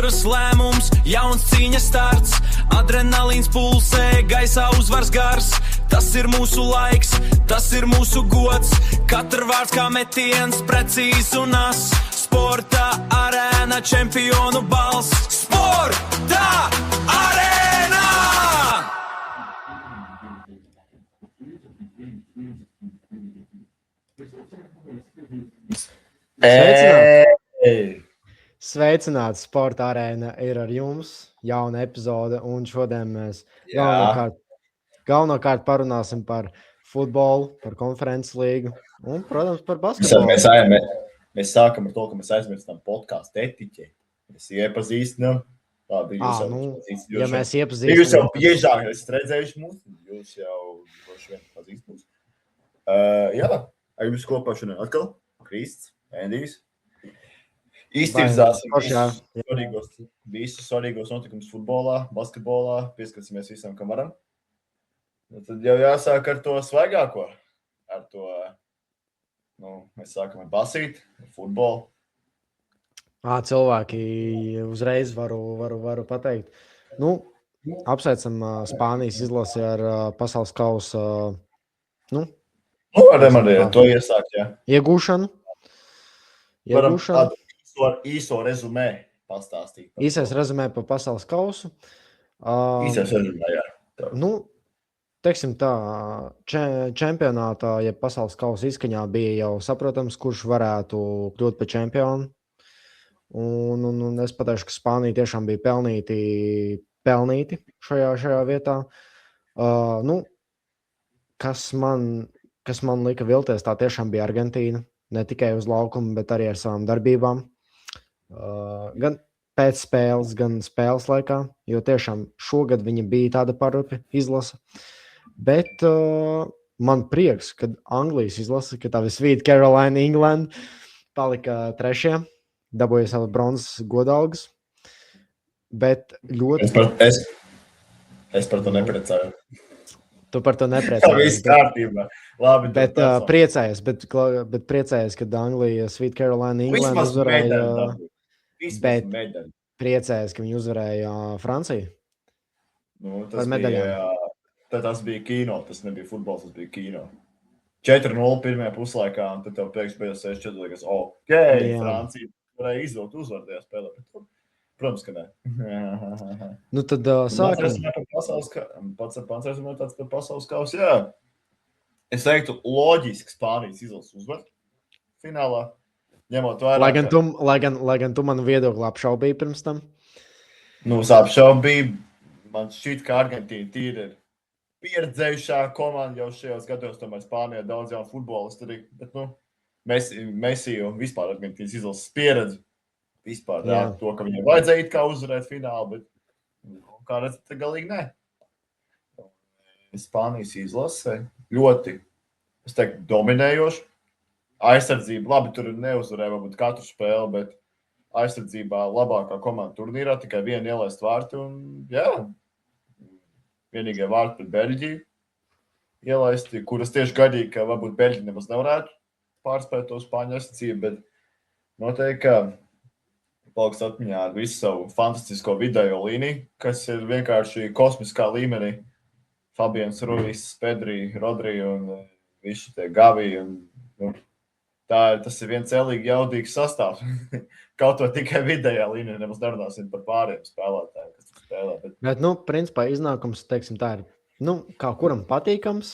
Izšķiras lēmums, jauns cīņas starts, adrenalīns pulsē, gaisā uzvars gars. Tas ir mūsu laiks, tas ir mūsu gods, katru vārds kā metiens, precīzs un as. Sporta arēna, čempionu balss. Sporta arēna! Sveicināts, Sporta arēna ir ar jums, jauna epizode, un šodien mēs galvenokārt parunāsim par futbolu, par konferences līgu un, protams, par basketbolu. Mēs sākam ar to, ka mēs aizmirstam podkāstu etiķi. Mēs iepazīstinām. Labi, ja mēs iepazīstinām. Jūs jau biežāk esat redzējuši mūs, jūs jau droši vien pazīst mūs. Ar jums kopā šodien atkal Krists, Endijs. Iztirzāsim visus svarīgos notikumus futbolā, basketbolā, pieskarsimies visam, kam varam. Tad jau jāsāk ar to svaigāko, ar to... mēs sākam ar basīti, ar futbolu. Cilvēki uzreiz varu pateikt. Apsveicam Spānijas izlasi ar pasaules kausa, to iesākt, jā. Iegūšanu. Varam īso rezumē pastāstīt. Īsais rezumē par pasaules kausu. Īsais rezumē, jā. Teiksim tā, čempionātā, ja pasaules kausa izskaņā bija jau saprotams, kurš varētu kļūt par čempionu. Un es pateikšu, ka Spānija tiešām bija pelnīti šajā vietā. Kas man lika vilties, tā tiešām bija Argentīna. Ne tikai uz laukumu, bet arī ar savām darbībām. Gan pēc spēles, gan spēles laikā, jo tiešām šogad viņa bija tāda parupi izlasa. Bet man prieks, kad Anglijas izlasa, ka tā visvīt Carolina, England palika 3. Dabūja savu bronzas godalgas. Bet ļoti... Es par to nepriecāju. Tu par to nepriecājies. Tā viss kārtībā. Labi, bet priecājies, kad Anglija svīt Carolina, England uzvarēja. Bet priecājies, ka viņi uzvarēja Franciju. Tas bija... Tas bija kino, tas nebija futbols, tas bija kino. 4-0 pirmajā puslaikā, un tad tev pēkšņi bija 6-4, kas Francija varēja izvilkt uzvaru tajā spēlē. Protams, ka ne. Tad sākam. Pats rezumē tāds par pasaules kausu, jā. Es teiktu, loģiski Spānijas izlases uzvar finālā, ņemot vairāk. Lai gan tu manu viedokli apšaubīji pirms tam. Apšaubīji. Man šķiet, ka Argentīna tīri ir pieredzējušā komanda jau šajos gados, tomēr Spānijā daudz jaunu futbolistu arī, bet, Messi un vispār Argentīnas izlases pieredzi vispār to, ka viņiem vajadzēja it kā uzvarēt finālu, bet, kā redzat, te galīgi ne. Spānijas izlase ļoti, es teiktu, dominējoši. Aizsardzība, labi, tur neuzvarēja varbūt katru spēli, bet aizsardzībā labākā komanda turnīrā, tikai viena ielaist vārti un, vienīgie vārti pret Beļģiju ielaisti, kuras tieši gaidīja, ka varbūt Beļģi nemaz nevarētu pārspēt to Spāņu aizsardzību, bet noteikti, ka paliks atmiņā ar visu savu fantastisko video līniju, kas ir vienkārši kosmiskā līmenī. Fabians Ruiz, Pedri, Rodri un visi tie Gavi. Tas ir viens celīgi jaudīgs sastāvs. Kaut to tikai vidējā līnija, nemaz nerunāsim par pārējiem spēlētājiem, kas tur spēlē. Bet, principā iznākums, teiksim, tā ir, kā kuram patīkams.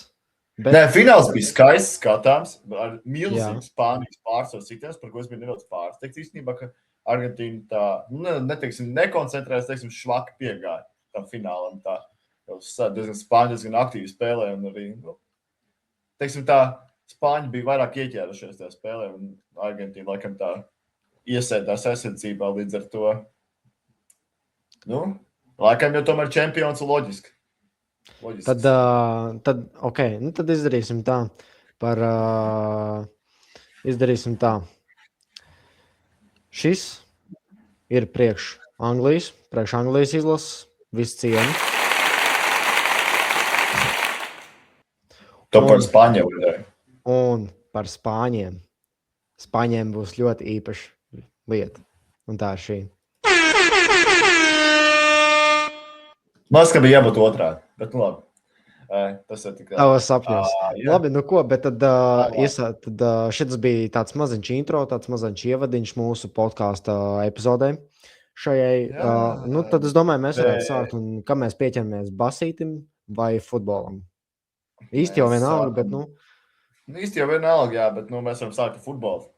Bet... Nē, fināls bija skaists skatāms, ar milzīgu Spānijas pārsvaru sitiens, par ko es biju nedaudz pārsteigts īstenībā, ka Argentīna tā, nekoncentrējas, švaki piegāja tam finālam. Tā, Spāņi diezgan aktīvi spēlē un arī, Spāņi bija vairāk ieķērušies tajā spēlē un Argentīna laikam tā iesēdās aizsardzībā līdz ar to. Laikam jau tomēr čempions loģiski. Tad izdarīsim tā Šis ir priekš Anglijas izlases, viss cienu. To par Spāņiem. Un par Spāņiem. Spāņiem būs ļoti īpaša lieta. Un tā ir šī. Man liekas, ka bija jābūt otrādi, bet nu labi. Tas ir tikai Tavas sapņos. jā. Labi, nu ko, bet tad, šis bija tāds maziņš intro, tāds maziņš ievadiņš mūsu podkāstu epizodē. Tad es domāju, mēs varētu sākt, un kā mēs pieķeramies basītim vai futbolam. Īsti jau vienalga, bet Īsti jau vienalga, jā, bet mēs varam sākt ar futbolu.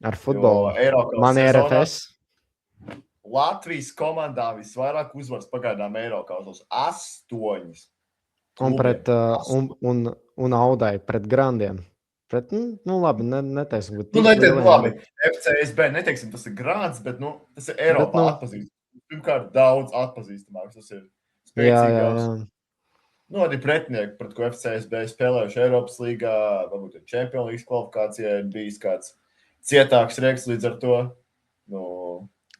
Ar futbolu. Man ir RFS. Latvijas komandā visvairāk uzvaras pagaidām Eirokausos 8. Un un Audai pret Grandiem. Labi, neteiksim, ka labi. FCSB, neteiksim, tas ir Grands, bet tas ir Eiropā atpazīstams. Pirmkārt, daudz atpazīstamāks. Tas ir spēcīgāks. Arī pretinieki, pret ko FCSB spēlējuši Eiropas līgā, varbūt ir Champions League kvalifikācijā, ir bijis kāds cietāks rieks līdz ar to.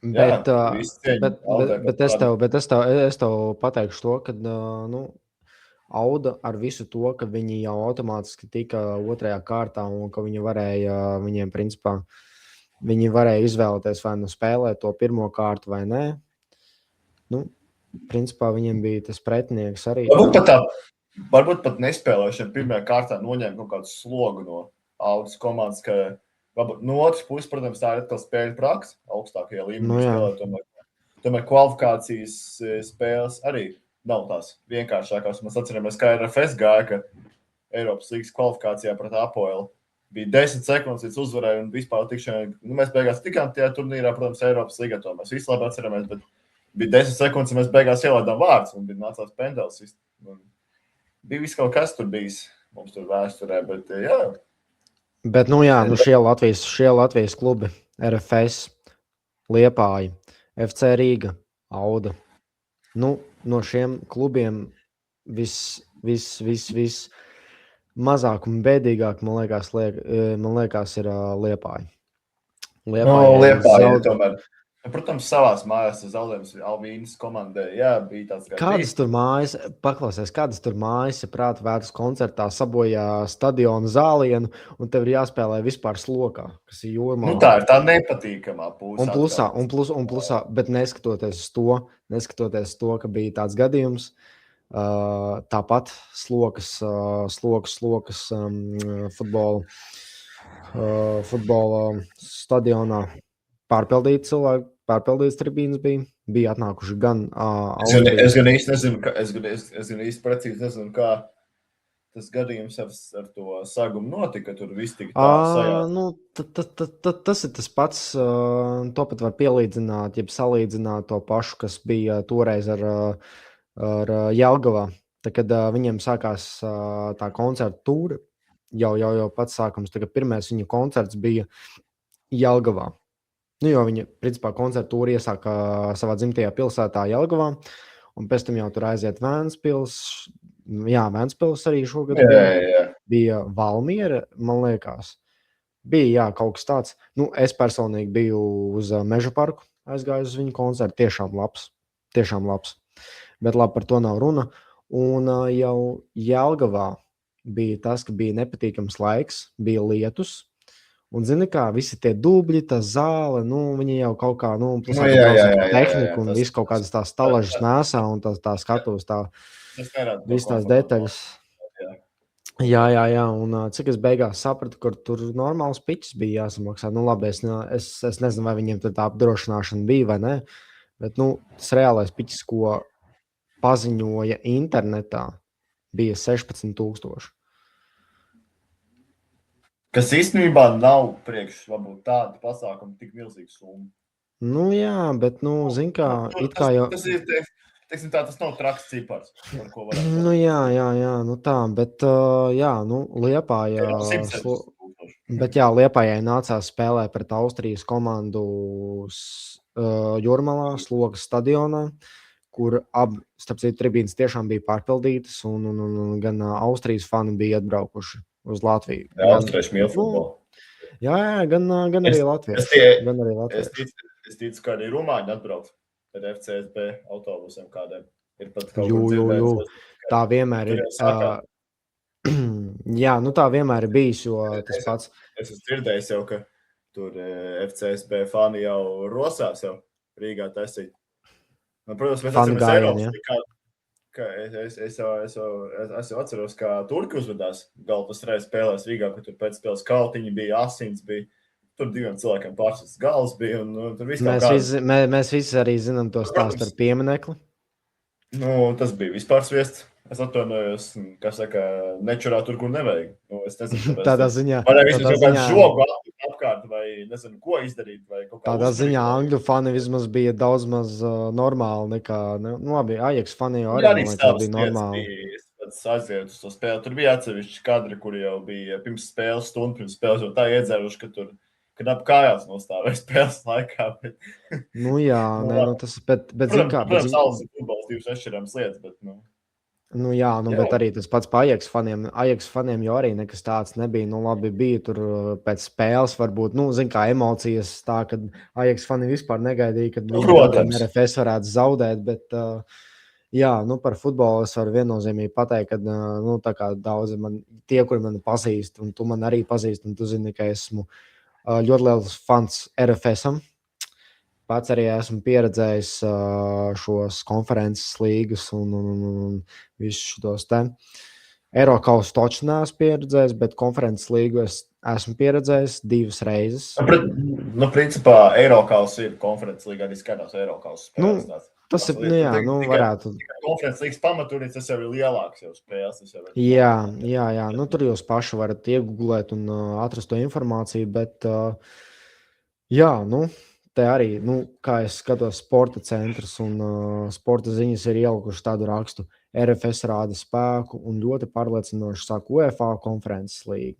Bet es tev pateikšu to, ka Auda ar visu to, ka viņi jau automātiski tika otrajā kārtā un ka viņiem principā viņi varēja izvēlēties vai spēlēt to pirmo kārtu vai nē. Principā viņiem bija tas pretinieks arī. Varbūt pat nespēlēšana pirmajā kārtā noņēma kaut kādu slogu no Audas komandas, ka no otras puses, protams, tā ir atkal spēļu praksa, augstākajā līmenī spēlēt. Tomēr kvalifikācijas spēles arī nav tās vienkāršākās. Mēs atceramies, kā RFS gāja, ka Eiropas līgas kvalifikācijā pret Apoelu bija 10 sekundes līdz uzvarai un vispār tikšanai. Mēs beigās tikām tajā turnīrā, protams, Eiropas līgā, to mēs visi labi atceramies, bet bija 10 sekundes, un mēs beigās ielaidām vārdus, un bija nācās pendelis. Bija viss kaut kas tur bijis mums tur vēsturē, bet jā. Bet, šie Latvijas klubi, RFS, Liepāja, FC Rīga, Auda. No šiem klubiem mazāk un bēdīgāk, man liekas, ir Liepāja. Liepāja tomēr. Protams, savās mājās tas zaudējums Alvīnas komandai, jā, bija tāds kādas tur mājas, ja prāta vērtas koncertā sabojā stadionu zālienu, un tev ir jāspēlē vispār slokā, kas ir jūrmā. Tā ir tā nepatīkamā puse. Un plusā, bet neskatoties to, ka bija tāds gadījums, tāpat slokas futbola stadionā. Pārpildīts tribīnas bija atnākuši gan Es gan īsti precīzi nezinu, kā tas gadījums ar to sagumu notika, tur viss tika sajāt. Tas ir tas pats, to pat var pielīdzināt, jeb salīdzināt to pašu, kas bija toreiz ar Jelgavā. Tad, kad viņiem sākās tā koncerta tūra, jau pats sākums, tagad pirmais viņa koncerts bija Jelgavā. Jo viņa, principā, koncertūra iesāka savā dzimtajā pilsētā Jelgavā, un pēc tam jau tur aiziet Vēnspils. Jā, Vēnspils arī šogad bija Valmiera, man liekas. Bija, kaut kas tāds. Es personīgi biju uz Meža parku, aizgāju uz viņu koncertu. Tiešām labs. Bet labi, par to nav runa. Un jau Jelgavā bija tas, ka bija nepatīkams laiks, bija lietus. Un zini kā, visi tie dubļi, tā zāle, viņi jau kaut kā, tehniku un visu kaut kādas tās stalažas nesā un tā skatos, viss tās detaļas. Jā, un cik es beigās sapratu, kur tur normāls pičs bija jāsamaksā. Labi, es nezinu, vai viņiem tur tā apdrošināšana bija vai ne, bet, tas reālais pičs, ko paziņoja internetā, bija 16,000. Kas īstenībā nav priekš, varbūt tāda pasākuma tik milzīga summa. Jā, bet, zin kā, it kā jau... Tas ir, teiksim tā, tas nav traks cipars, par ko varētu. Jā, tā, bet, Liepājā... Bet, Liepājai nācās spēlēt pret Austrijas komandu Jūrmalā, Slogas stadionā, kur starp citu tribīnas tiešām bija pārpildītas, un gan Austrijas fani bija atbraukuši uz Latviju. Jā, austrieši mīl futbolu. Jā, gan arī latvieši. Es ticu, ka arī rumāņi atbrauc ar FCSB autobusiem kādiem. Ir pat kaut kur dzirdēts. Tā vienmēr ir. Jā, tā vienmēr ir bijis, jo tas pats. Es esmu dzirdējis jau, ka tur FCSB fani jau rosās jau Rīgā taisīt. Protams, mēs atceramies Eiropas līgā. Es jau atceros, kā turki uzvedās galvas reizes spēlēs Rīgā, ka tur pēc spēles kautiņi bija, asins bija. Tur 2 cilvēkiem pārsvars galvas bija. Un, tur viss mēs visi arī zinām to stāstu ar pieminekli. Tas bija vispār sviests. Es atvainojos, kā saka, nečurā tur, kur nevajag. Es nezinu, tādā ziņā. Vai vismaz kaut kādu žogu apkārt, vai nezinu, ko izdarīt. Vai tādā ziņā angļu fani vismaz bija daudz maz normāli nekā, labi, Ajax fani jau arī bija normāli. Es aizgāju uz to spēli. Tur bija atsevišķi kadri, kuri jau bija pirms spēles stundu, pirms spēles jau tā iedzēruši, ka tur knap kājās nostāvēja spēles laikā. Bet... Protams, salas ir futbols, 2 atšķirāmas lietas, bet, bet arī tas pats pa Ajax faniem. Ajax faniem jau arī nekas tāds nebija. Labi, bija tur pēc spēles varbūt, kā emocijas tā, kad Ajax fani vispār negaidīja, kad RFS varētu zaudēt, bet par futbolu es varu viennozīmīgi pateikt, ka tā kā daudzi tie, kuri mani pazīst, un tu man arī pazīst, un tu zini, ka esmu ļoti liels fans RFS-am. Pats arī esmu pieredzējis šos konferences līgas un visus šos te. Eirokausu toču neesmu pieredzējis, bet konferences līgu es esmu pieredzējis 2 reizes. Principā Eirokausu ir konferences līga, arī skatās Eirokausu spēles. Tas ir, varētu. Konferences līgas pamaturīts, tas jau ir lielāks jau spēles. Jā. Tur jūs paši varat iegooglēt un atrast to informāciju, bet te arī, kā es skatos, sporta centrs un sporta ziņas ir ielikuši tādu rakstu. RFS rāda spēku un ļoti pārliecinoši sāk UEFA konferences līga.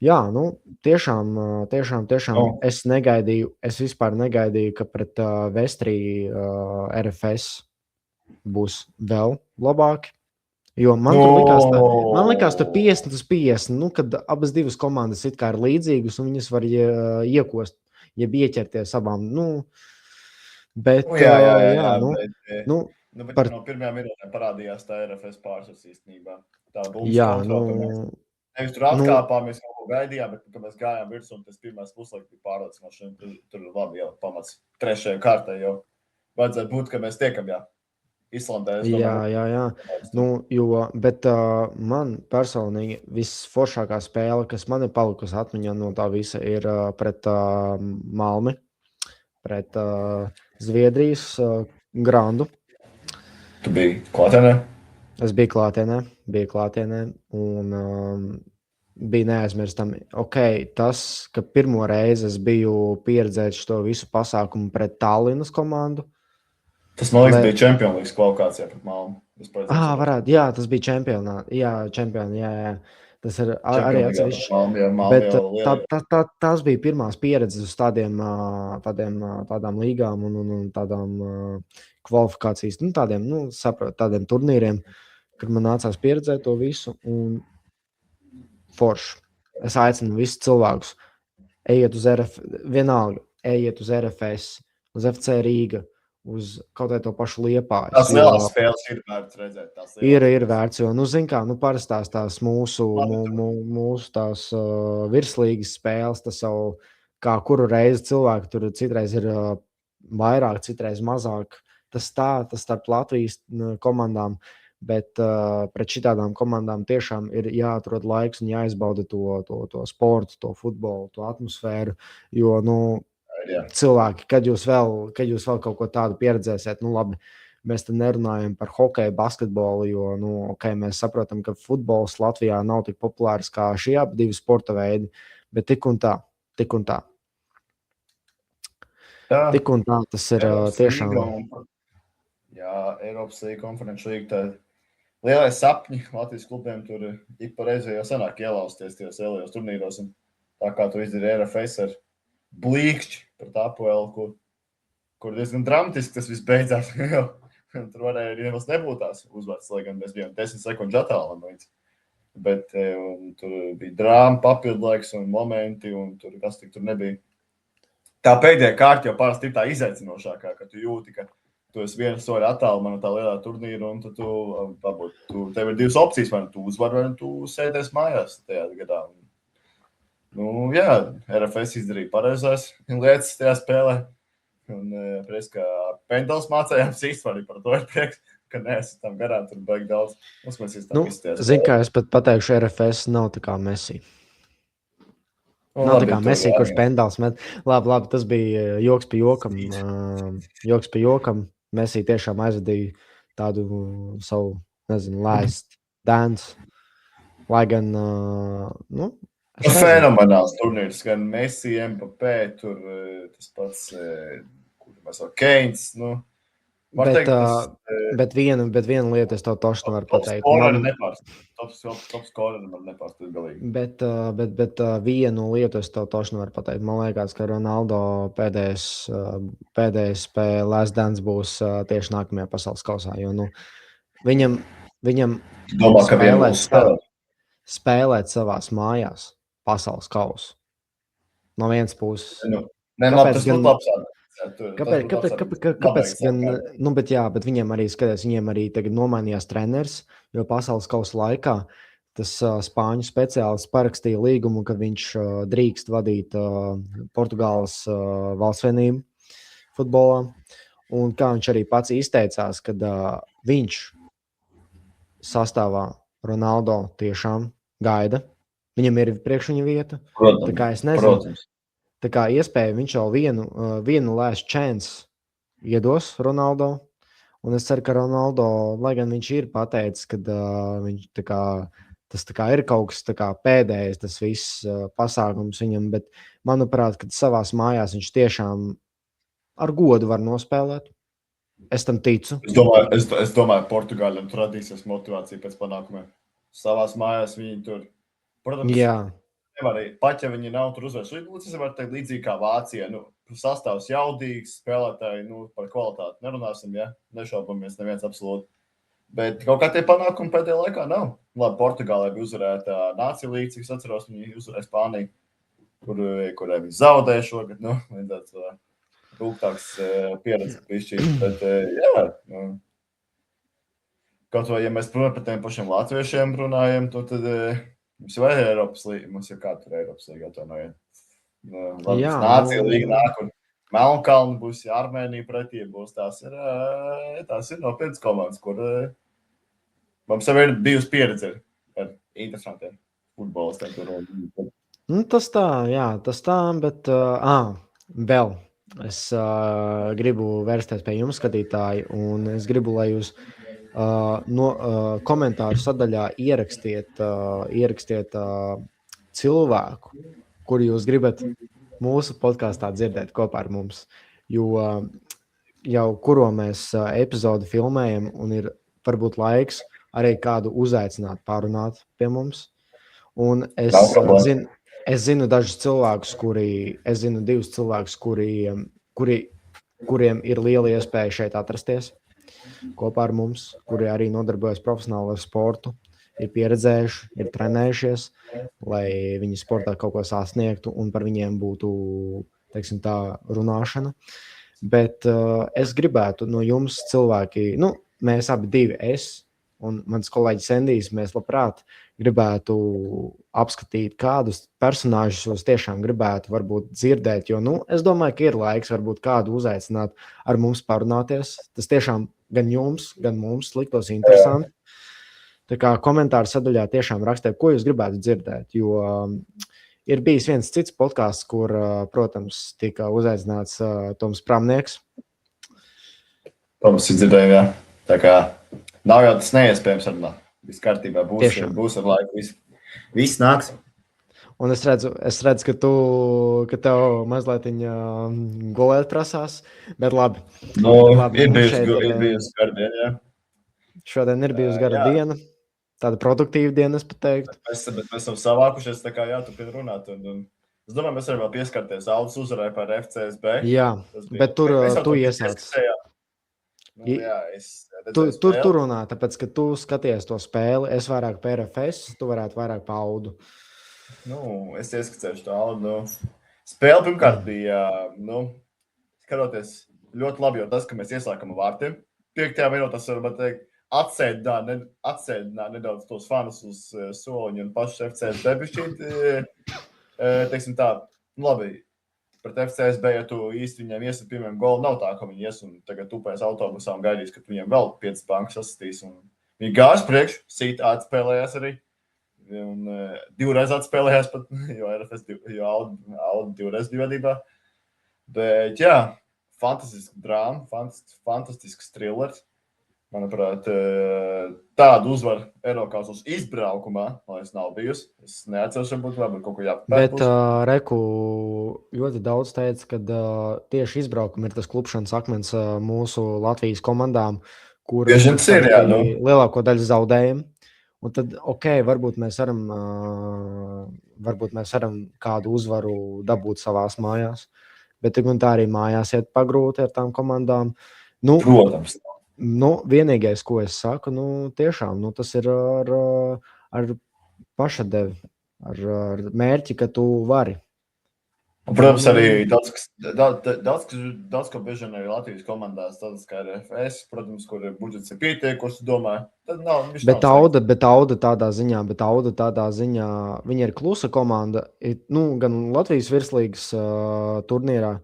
Jā, tiešām es vispār negaidīju, ka pret Vestrī RFS būs vēl labāki. Jo man likās tur 50-50, kad abas 2 komandas it kā ir līdzīgas un viņas var iekost. Jeb ieķerties abām, bet... Bet no pirmajām minūtēm parādījās tā RFS pārsvars īstenībā. Tā bumbas kontrola, nevis tur atkāpāmies, kaut ko gaidījām, bet, kad mēs gājām virs un tas pirmais puslaik bija pārliecinoši, tur labi jau pamats 3. kārtai jau vajadzētu būt, ka mēs tiekam, Islandē. Jā. Bet man personīgi visforšākā spēle, kas man ir palikusi atmiņā no tā visa, ir pret Malmi, pret Zviedrijas Grandu. Tu biji klātienē? Es biju klātienē un bija neaizmirstami. Tas, ka pirmo reizi es biju pieredzējis šo visu pasākumu pret Tallinas komandu. Tas, man liekas, bija Champions League kvalifikācijā pret Malmu. Varētu, tas bija čempionāti. Jā. Tas ir arī atsevišķi. Bet tās bija pirmās pieredzes uz tādām līgām un tādām kvalifikācijas, tādiem turnīriem, kad man nācās pieredzēt to visu. Un forši. Es aicinu visus cilvēkus ejiet uz RFS, uz FC Rīga, uz kaut vai to pašu Liepājas. Tās lielās spēles ir vērts redzēt. Ir vērts, jo, parastās tās mūsu tās virslīgas spēles, tas jau kā kuru reizi cilvēki tur citreiz ir vairāk, citreiz mazāk. Tas starp Latvijas komandām, bet pret šitādām komandām tiešām ir jāatrod laiks un jāizbauda to sportu, to futbolu, to atmosfēru, jo, cilvēki, kad jūs vēl kaut ko tādu pieredzēsiet, labi, mēs te nerunājam par hokeju, basketbolu, jo, mēs saprotam, ka futbols Latvijā nav tik populārs kā šie abi 2 sporta veidi, bet tik un tā. Tik un tā, tas ir tiešām. Eiropas līga, konferenču līga, tā lielais sapņi Latvijas klubiem tur ik pa reizi jau sanāk ielausties tajos lielajos turnīros, un tā kā tu izdarīji RFS ar blīkšķi pret APL, kur diezgan dramatiski tas viss beidzās. Tur varēja arī nemaz nebūt tās uzvārds, lai gan mēs bijām 10 sekundžu attālam. Bet tur bija drāma, papildlaiks un momenti, un kas tik tur nebija. Tā pēdējā kārta jau parasti ir tā izaicinošākā, ka tu jūti, ka tu esi vienu soli attālumā no tā lielā turnīra, un tev ir 2 opcijas, vai tu uzvari, vai tu sēdies mājās tajā gadā. RFS izdarīja pareizās lietas tajā spēlē. Un prieks, ka Pendels mācējām īstenībā par to ir prieks. ka neesmu tam garā, tur baigi daudz. Uzklausīs tam izties. Zini, kā es pat pateikšu, RFS nav tā kā Messi. Nu, Nav tā labi, kā tur Messi, kurš arī. pendāls met. Labi, tas bija joks pie jokam. Joks pie jokam. Messi tiešām aizvadīja tādu savu, nezinu, last dance. Lai gan, nu, es nezinu. Fenomenāls turnīrs, gan Messi, Mbappé, tur tas pats, kur mēs vēl Keins, nu. Var Bet, teikt, bet viena lieta es tev toši nevaru top pateikt. scoreri nepārst. Top scoreri man nepārst galīgi. Bet vienu lietu es tev toši nevaru pateikt. Man liekas, ka Ronaldo pēdējais spēle Last Dance būs tieši nākamajā pasaules kausā. Jo, nu, viņam Domā, ka vienmēr spēlēt savās mājās pasaules kausu. No vienas puses. Kāpēc tas būtu labs? Kāpēc gan? Nu, bet viņiem arī skatās, viņiem arī tagad nomainījās treneris, jo pasaules kausa laikā tas spāņu speciālists parakstīja līgumu, ka viņš drīkst vadīt Portugāles valstsvienību futbolā. Un kā viņš arī pats izteicās, kad viņš sastāvā Ronaldo tiešām gaida. Viņam ir priekš viņa vieta. Protams, tā kā es nezinu. Protams. Tā kā iespēja viņš jau vienu last chance iedos Ronaldo. Un es ceru, ka Ronaldo, lai gan viņš ir pateicis, ka viņš tas ir kaut kas pēdējais, tas viss pasākums viņam, bet manuprāt, ka savās mājās viņš tiešām ar godu var nospēlēt. Es tam ticu. Es domāju, Portugāļiem tur radīsies motivācija pēc panākumiem. Savās mājās viņi tur, protams, nevar, pat ja viņi nav tur uzvērst. Es varu teikt līdzīgi kā Vācija. Sastāvs jaudīgs, spēlētāji, par kvalitāti nerunāsim, ja? Nešaubamies neviens absolūti. Bet kaut kā tie panākumi pēdējā laikā nav. Labi, Portugālē bija uzvarēta Nācija līga, cik es atceros, viņi uzvarēja Spāniju, kurai viņi zaudēja šogad, vajadzētu rūgtāks pieredze pišķīt. Bet, kaut vai, ja mēs runājam par tiem pašiem latviešiem runājam, tad mums jau ir Eiropas līga, mums jau kā tur Eiropas līga atvainojiet. Nācija līga nāk un Melnkalni būs, ja Armēnija pretī būs, tās ir nopietnas komandas, kur mums jau ir bijusi pieredze ar interesantiem futbolistiem. Tas tā, bet vēl es gribu vērsties pie jums, skatītāji, un es gribu, lai jūs komentāru sadaļā ierakstiet cilvēku, kuru jūs gribat mūsu podkāstā dzirdēt kopā ar mums. Jo jau kuro mēs epizodu filmējam, un ir varbūt laiks arī kādu uzaicināt, pārunāt pie mums. Un es zinu dažus cilvēkus, es zinu divus cilvēkus, kuriem ir liela iespēja šeit atrasties kopā ar mums, kuri arī nodarbojas profesionāli ar sportu, ir pieredzējuši, ir trenējušies, lai viņi sportā kaut ko sasniegtu un par viņiem būtu, teiksim tā, runāšana. Bet es gribētu no jums cilvēki, mēs abi divi, es un mans kolēģis Endijs, mēs labprāt gribētu apskatīt, kādus personāžus jūs tiešām gribētu varbūt dzirdēt, jo, es domāju, ka ir laiks varbūt kādu uzaicināt ar mums parunāties. Tas tiešām gan jums, gan mums liktos interesanti. Tā kā komentāru sadaļā tiešām rakstiet, ko jūs gribētu dzirdēt, jo ir bijis viens cits podcasts, kur, protams, tika uzaicināts Toms Pramnieks. Toms ir dzirdējumi, jā. Tā kā nav jau tas neiespējams runāt. Viss kārtībā būs ar laiku, viss nāks. Un es redzu, ka tev mazliet golēt prasās, bet labi. Ir bijusi gara diena, jā. Šodien ir bijusi gara diena. Tāda produktīva diena, es pat teiktu. Bet mēs esam savākušies, tā kā jāturpina runāt. Es domāju, mēs varam vēl pieskarties Aldis uzvarai par FCSB. Jā, bet tur tu iesāc. Tu runā, tāpēc, ka tu skaties to spēli, es vairāk par RFS, tu varētu vairāk pa Audu. Es ieskacēšu to Audu. Spēle pirmkārt bija, skatoties ļoti labi, jo tas, ka mēs ieslēkam vārtiem, 5. minūtās varam teikt, atsēdināt nedaudz tos fanus uz soliņu un pašu FCSB bišķīt, teiksim tā, labi, pret FCSB, ja tu īsti viņiem iesat pirmiem golu, nav tā, ka viņi ies un tagad tupēs autobusā un gaidīs, ka viņiem vēl 5 bankas sasastīs. Viņi gājas priekš, sīt atspēlējās arī. Un 2 reizes atspēlējās pat, jo RFS, jo Auda 2 reizes bija vadībā. Bet jā, fantastisks drāma, fantastisks thrillers. Manuprāt, tādu uzvaru Eirokausos izbraukumā, lai es nav bijusi. Es neatceros, varbūt kaut ko jāpapēt. Bet Reku ļoti daudz teica, ka tieši izbraukumi ir tas klupšanas akmens mūsu Latvijas komandām, kur lielāko daļu zaudējumu. Un tad, varbūt mēs varam kādu uzvaru dabūt savās mājās, bet tā arī mājās iet pagrūti ar tām komandām. Protams. Vienīgais, ko es saku, tiešām, tas ir ar pašadevi, ar mērķi, ka tu vari. Un, protams, arī daudz ko bieži vien arī Latvijas komandās, tādas kā RFS, protams, kur budžets ir pietiekoši, domāju, tad nav. Bet Auda tādā ziņā, viņa ir klusa komanda, gan Latvijas virslīgas turnīrā,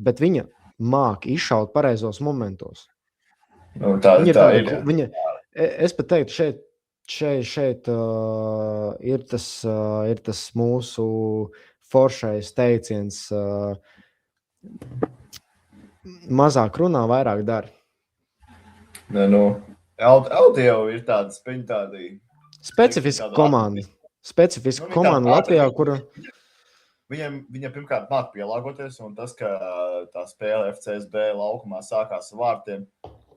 bet viņa māk izšaut pareizos momentos. Es pat teiktu, šeit ir tas mūsu foršais teiciens, mazāk runā, vairāk dara. Audi jau ir tādi specifiska komanda. Specifiska komanda Latvijā, kura Viņam pirmkārt māk pielāgoties, un tas, ka tā spēle FCSB laukumā sākās ar vārtiem,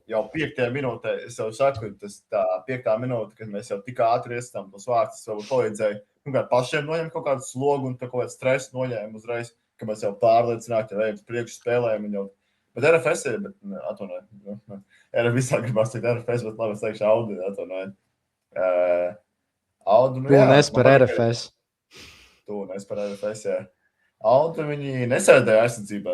jau 5. minūtē, es jau saku, tā 5. minūte, kad mēs jau tik ātri iestām tos vārtus, jau palīdzēja, pašiem noņemt kaut kādu slogu un kaut kādu stresu noņēmu uzreiz, ka mēs jau pārliecināti, ja ejam priekšu spēlēm. Bet RFS ir, atvainoju, visā gribās teikt RFS, bet labi, es teikšu Audi, atvainoju. Tu nes par RFS. Tu nes par RFS, jā. Audu viņi nesēdēja aizsardzībā.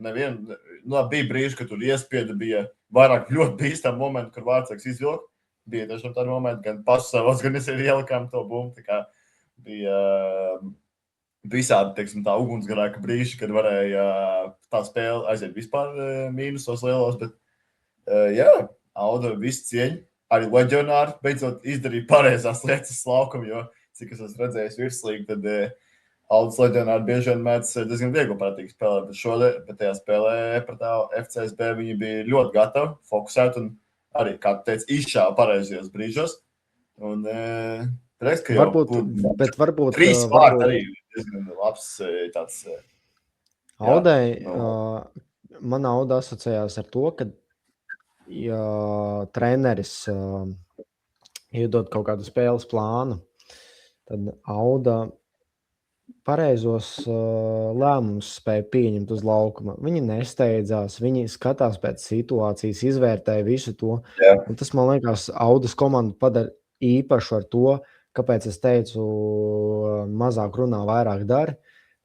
Bija brīži, kad tur iespieda, bija vairāk ļoti bīstam momentu, kur vārdsargs izvilka. Bija tiešām tādi momenti, gan paši savos, gan es arī ielikām to bumbu. Tā kā bija visādi, teiksim, tā ugunsgarāka brīži, kad varēja tā spēle aiziet vispār mīnusos lielos, bet jā, Audu visu cieņu. Arī leģionāri beidzot izdarīja pareizās lietas laukumu, jo cik es esmu redzējis virslīgi, tad Audus leģionāri bieži vien mēdz diezgan viegli prātīgi spēlēt, bet tajā spēlē pret FCSB viņi bija ļoti gatavi, fokusēti un arī, kā tu teici, izšāva pareizajos brīžos. Un reiz, ka jau varbūt 3 vārti arī diezgan labs tāds. Audai, man Auda asociējās ar to, ka treneris iedod kaut kādu spēles plānu, tad Auda pareizos lēmumus spēja pieņemt uz laukuma. Viņi nesteidzās, viņi skatās pēc situācijas, izvērtēja visu to. Jā. Un tas, man liekas, Audas komandu padara īpašu ar to, kāpēc es teicu, mazāk runā, vairāk dara.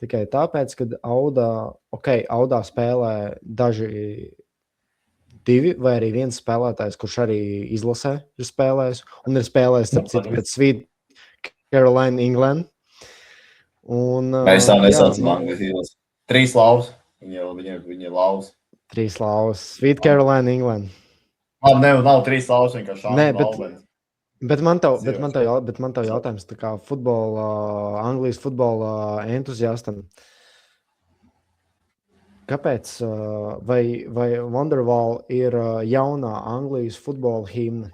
Tikai tāpēc, kad Audā spēlē daži 2 vai arī 1 spēlētājs, kurš arī izlasē ir spēlējis, un ir spēlējis, starp citu, pret Sweet Caroline, England. Mēs tā nesaucam Anglijas. 3 lauvas. Viņi ir lauvas. 3 lauvas. Sweet Caroline, England. Labi, nav 3 lauvas, vienkārši lauvas. Bet man tev jautājums, tā kā Anglijas futbola entuziastam. Kāpēc? Vai Wonderwall ir jaunā Anglijas futbola himna?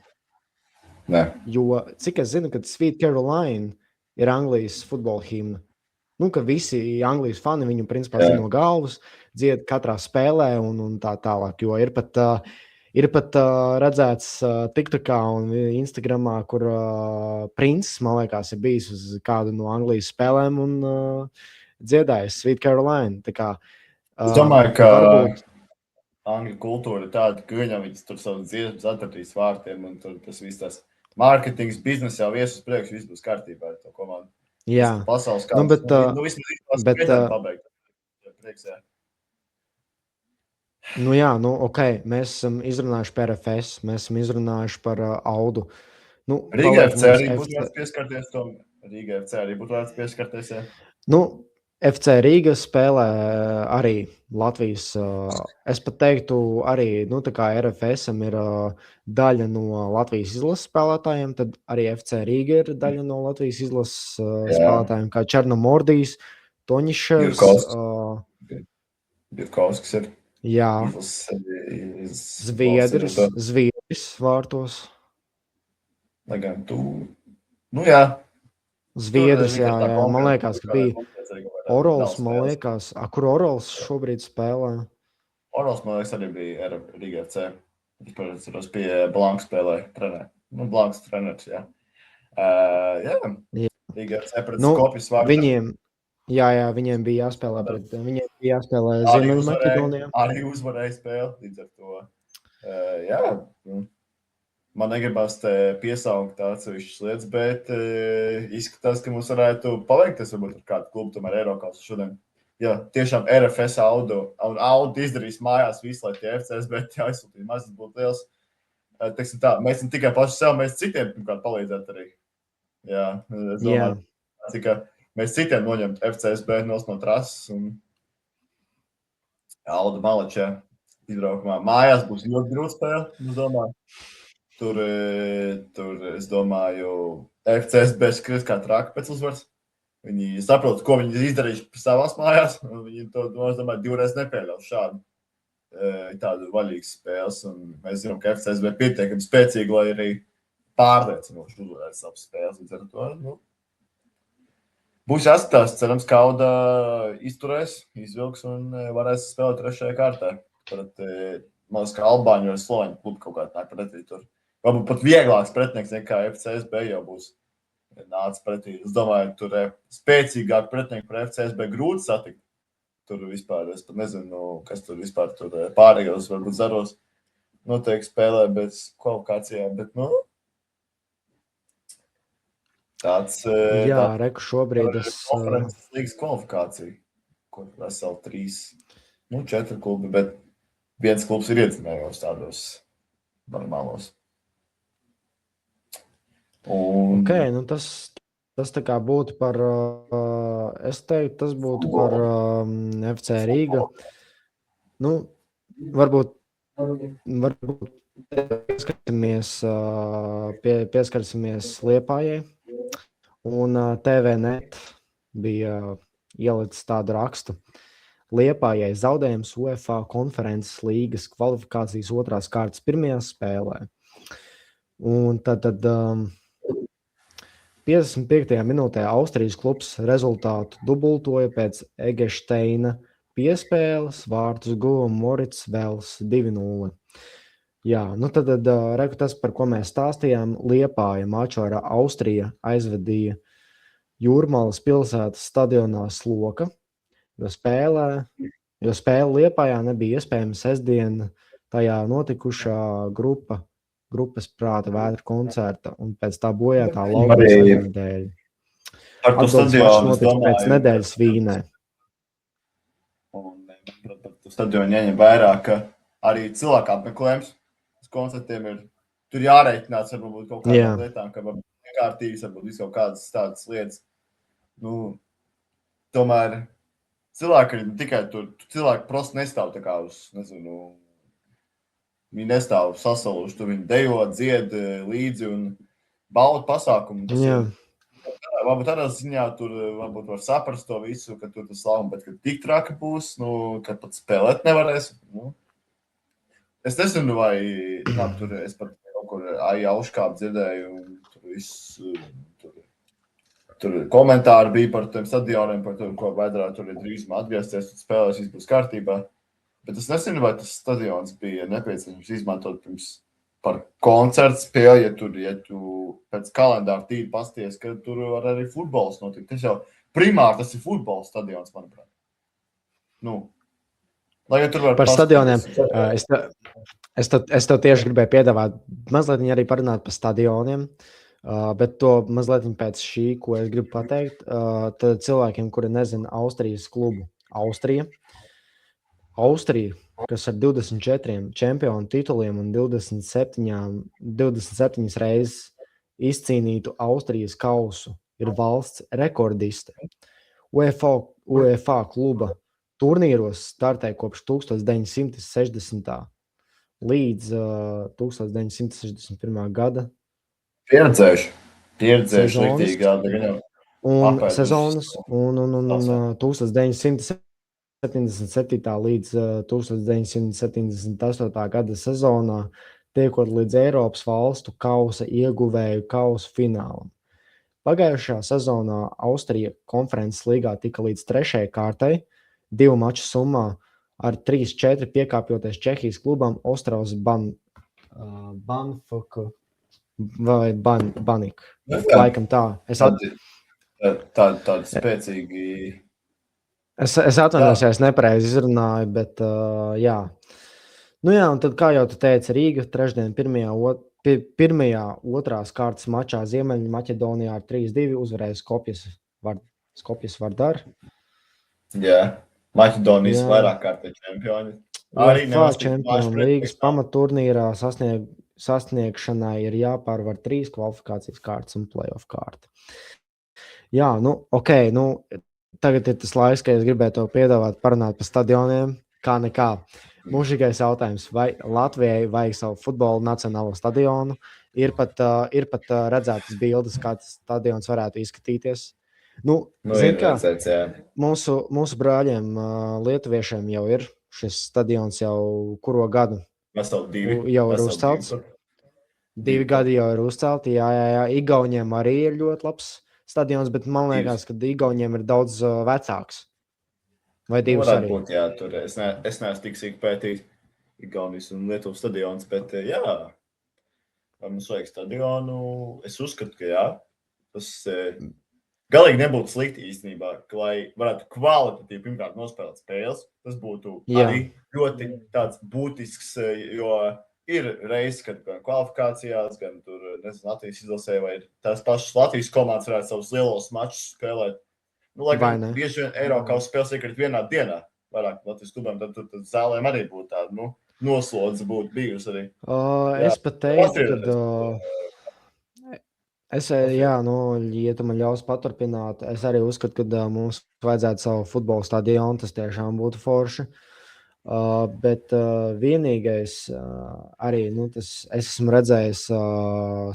Nē. Jo, cik es zinu, ka Sweet Caroline ir Anglijas futbola himna. Ka visi Anglijas fani viņu principā zina no galvas, dzied katrā spēlē un tā tālāk. Jo ir pat redzēts TikTokā un Instagramā, kur princis, man liekas, ir bijis uz kādu no Anglijas spēlēm un dziedājis Sweet Caroline. Tā kā, es domāju, ka Angļu kultūra ir tāda, ka viņas tur savas dziesmas atradīs vārtiem un tur tas viss tas mārketings, biznes jau vies uz priekšu, viss būs kārtībā ar to komandu. Jā. Pasaules kāds. Mēs esam izrunājuši par RFS, mēs esam izrunājuši par Audu. Rīga FC arī būtu vērts pieskarties tom. Rīga FC arī būtu vērts pieskarties, jā. FC Rīga spēlē arī Latvijas. Es pat teiktu, arī tā kā RFSam ir daļa no Latvijas izlases spēlētājiem, tad arī FC Rīga ir daļa no Latvijas izlases spēlētājiem, kā Černomordijs, Toņiševs. Bjurkovskis ir. Jā, Zviedris vārtos. Lai gan tu... jā. Zviedris, jā. Man liekas, ka bija Orols, man liekas. Kur Orols šobrīd spēlē? Orols, man liekas, arī bija Rīga FC. Es pie Blanks spēlēju trenē. Blanks treneris, jā. Rīga FC pret Skopjas vārdu. Viņiem bija jāspēlē Ziemeļmaķedonijā. Arī uzvarēja spēli, līdz ar to. Man negribas te piesaukt atsevišķas lietas, bet izskatās, ka mums varētu paveikties varbūt ar kādu klubu, tomēr Eirokausu šodien. Jā, tiešām RFS Audu izdarīs mājās visu, lai tie FCSB aizsūtīja. Mēs būtu liels. Teiksim tā, mēs ne tikai paši sev, mēs citiem kādu palīdzētu arī. Jā, es domāju, ka mēs citiem noņemt FCSB no trases un Audu Malačā izbraukumā. Mājās būs ļoti grūti spēle, es domāju. Tur, es domāju, FCSB skries kā traki pēc uzvaras. Viņi saprot, ko viņi izdarījuši savās mājās, un viņi to, es domāju, divreiz nepieļaus šādu tādu vaļīgu spēles. Un mēs zinām, ka FCSB pietiekami spēcīgi, lai arī pārliecinoši uzvarētu savas spēles. Līdz ar to, būs jāskatās, cerams, ka Auda izturēs, izvilks un varēs spēlēt trešajā kārtā. Pret, man liekas, ka Albāņu vai Sloveņu klubu kaut kādā nāk pretī tur. Varbūt pat vieglāks pretinieks nekā FCSB jau būs nācis pretī. Es domāju, tur spēcīgāk pretinieki par FCSB grūti satikt. Tur vispār, es pat nezinu, kas tur vispār tur pārējos, varbūt zaros noteikti spēlē bez kvalifikācijām, bet, tāds... Jā, reku šobrīd es... Konferences līgas kvalifikācija, kur veseli 4 klubi, bet viens klubs ir iedzinējos tādos normālos. Ok, tas tā kā būtu par, es teiktu, tas būtu par FC Rīga. Varbūt pieskarsimies Liepājai. Un TVNet bija ielicis tādu rakstu. Liepājai zaudējums UEFA konferences līgas kvalifikācijas 2. kārtas pirmajā spēlē. Un tad 55. minūtē Austrijas klubs rezultātu dubultoja pēc Egesteina piespēles, vārtus guva Moritz Vels 2-0. Jā, tad reku tas, par ko mēs stāstījām, Liepāja maču ar Austriju aizvedīja Jūrmalas pilsētas stadionā Sloka, jo spēle Liepājā nebija iespējama sestdien tajā notikušā grupas prāta vētra koncerta un pēc tā bojātā laukuma dēļ. Par to stadionu es domāju. Pēc nedēļas Vīnē. Un par to stadionu jāņem vērā, ka arī cilvēku apmeklējums uz koncertiem ir, tur jārēķinās varbūt kaut kādām lietām, ka varbūt nekārtības, varbūt visu kaut kādas tādas lietas. Tomēr cilvēki ir tikai tur, cilvēki prosti nestāv tā kā uz, nezinu, viņi nestāv sasaluši, tur viņi dejo, dzied līdzi un bauda pasākumu. Varbūt tādā ziņā tur varbūt var saprast to visu, ka tur tas lauma, bet kad tik traki būs, kad pat spēlēt nevarēs. Es nezinu, vai tur es pat kaut kur auškāp dzirdēju un tur viss, tur komentāri bija par tiem stadioniem, par to, ko vajadzētu tur drīzumā atgriezties un spēlēs, viss būs kārtībā. Bet es nezinu, vai tas stadions bija nepieciešams izmantot pirms par koncerts spēli, ja tu pēc kalendāra tīri pasties, ka tur var arī futbols notikt. Tas jau primāri tas ir futbols stadions, manuprāt. Lai ja tur var par stadioniem, es tev tieši gribēju piedāvāt mazliet arī parunāt par stadioniem, bet to mazliet pēc šī, ko es gribu pateikt, tad cilvēkiem, kuri nezina Austrijas klubu Austrija, kas ar 24 čempionu tituliem un 27 reizes izcīnītu Austrijas kausu, ir valsts rekordiste. UEFA UEFA kluba turnīros startē kopš 1960. līdz 1961. gada Pieredzējuši sezonas. riktīgi, jā, viņam Un apēduši sezonas, un Tāsē. 1977. līdz 1978. gada sezonā tiekot līdz Eiropas valstu kausa ieguvēju kausa finālam. Pagājušajā sezonā Austrija konferences līgā tika līdz 3. kārtai, 2 maču summā ar 3-4 piekāpjoties Čehijas klubam Ostravas Banfuku vai Banik. Laikam tā. Tādi spēcīgi. Es atvainojos, ja es nepareizi izrunāju, bet jā. Nu jā, un tad, kā jau tu teici, Rīga trešdien pirmajā otrās kārtas mačā Ziemeļu Maķedonijā ar 3-2 uzvarēja Skopjas Vardar. Jā, Maķedonijas vairāk kārtē čempioni. UEFA Čempionu līgas pamatturnīrā sasniegšanai ir jāpārvar 3 kvalifikācijas kārtas un playoff kārta. Jā, ok, tagad ir tas laiks, ka es gribēju tev piedāvāt parunāt par stadioniem, kā nekā. Mūžīgais jautājums, vai Latvijai vajag savu futbola nacionālo stadionu? Ir pat redzētas bildes, kā tas stadions varētu izskatīties. Mūsu brāļiem, lietuviešiem jau ir šis stadions jau kuro gadu? Jau ir uzcelts. 2 gadi jau ir uzcelti, jā. Igauņiem arī ir ļoti labs stadions, bet man liekas, ka Igauņiem ir daudz vecāks. Vai 2 arī? Būt, jā, tur es neesmu tik sīk pētījis Igaunijas un Lietuvas stadions, bet jā, vai mums vajag stadionu? Es uzskatu, ka jā. Tas galīgi nebūtu slikti īstenībā, lai varētu kvalitatīvi pirmkārt nospēlēt spēles. Tas būtu arī ļoti tāds būtisks, jo ir reizes, kad gan kvalifikācijās, gan tur, Latvijas izlasē vai tās pašas Latvijas komandas varētu savus lielos mačus spēlēt. Lai gan bieži vien Eiropas spēles iekrit vienā dienā, vairāk Latvijas klubiem, tad zālēm arī būtu tāda, noslodze būtu bijusi arī. Es pat teiktu, ja tu man ļaus paturpināt, es arī uzskatu, ka mums vajadzētu savu futbola stadionu, tas tiešām būtu forši. Bet vienīgais arī, es esmu redzējis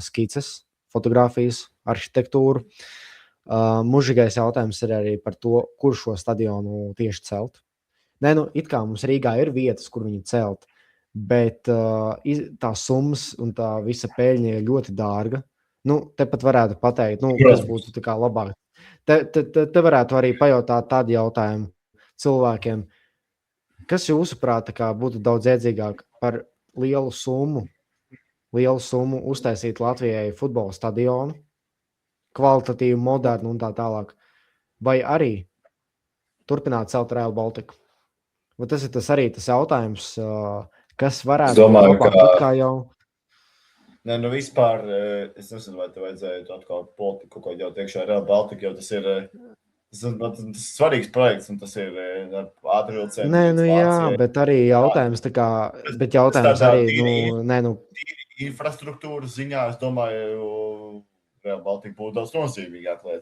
skices, fotogrāfijas, arhitektūru. Mūžīgais jautājums ir arī par to, kur šo stadionu tieši celt. It kā mums Rīgā ir vietas, kur viņu celt, bet tā summas un tā visa peļņa ir ļoti dārga. Te pat varētu pateikt, kas būtu tā kā labāk. Te varētu arī pajautāt tādu jautājumu cilvēkiem, kas jūsuprāt būtu daudz iedzīgāk par lielu summu uztaisīt Latvijai futbola stadionu, kvalitatīvu, modernu un tā tālāk, vai arī turpināt celt Real Baltiku? Vai tas ir arī tas jautājums, kas varētu būt labāk, kā jau? Nē, vispār, es nezinu, vai te vajadzēja atkal politiku kaut ko jau tiekšā Real Baltica, jo tas ir svarīgs projekts, un tas ir ātrvilcienu. Jā, bet arī jautājums infrastruktūras ziņā, es domāju, Real Baltica būtu daudz nozīmīgāk, lai,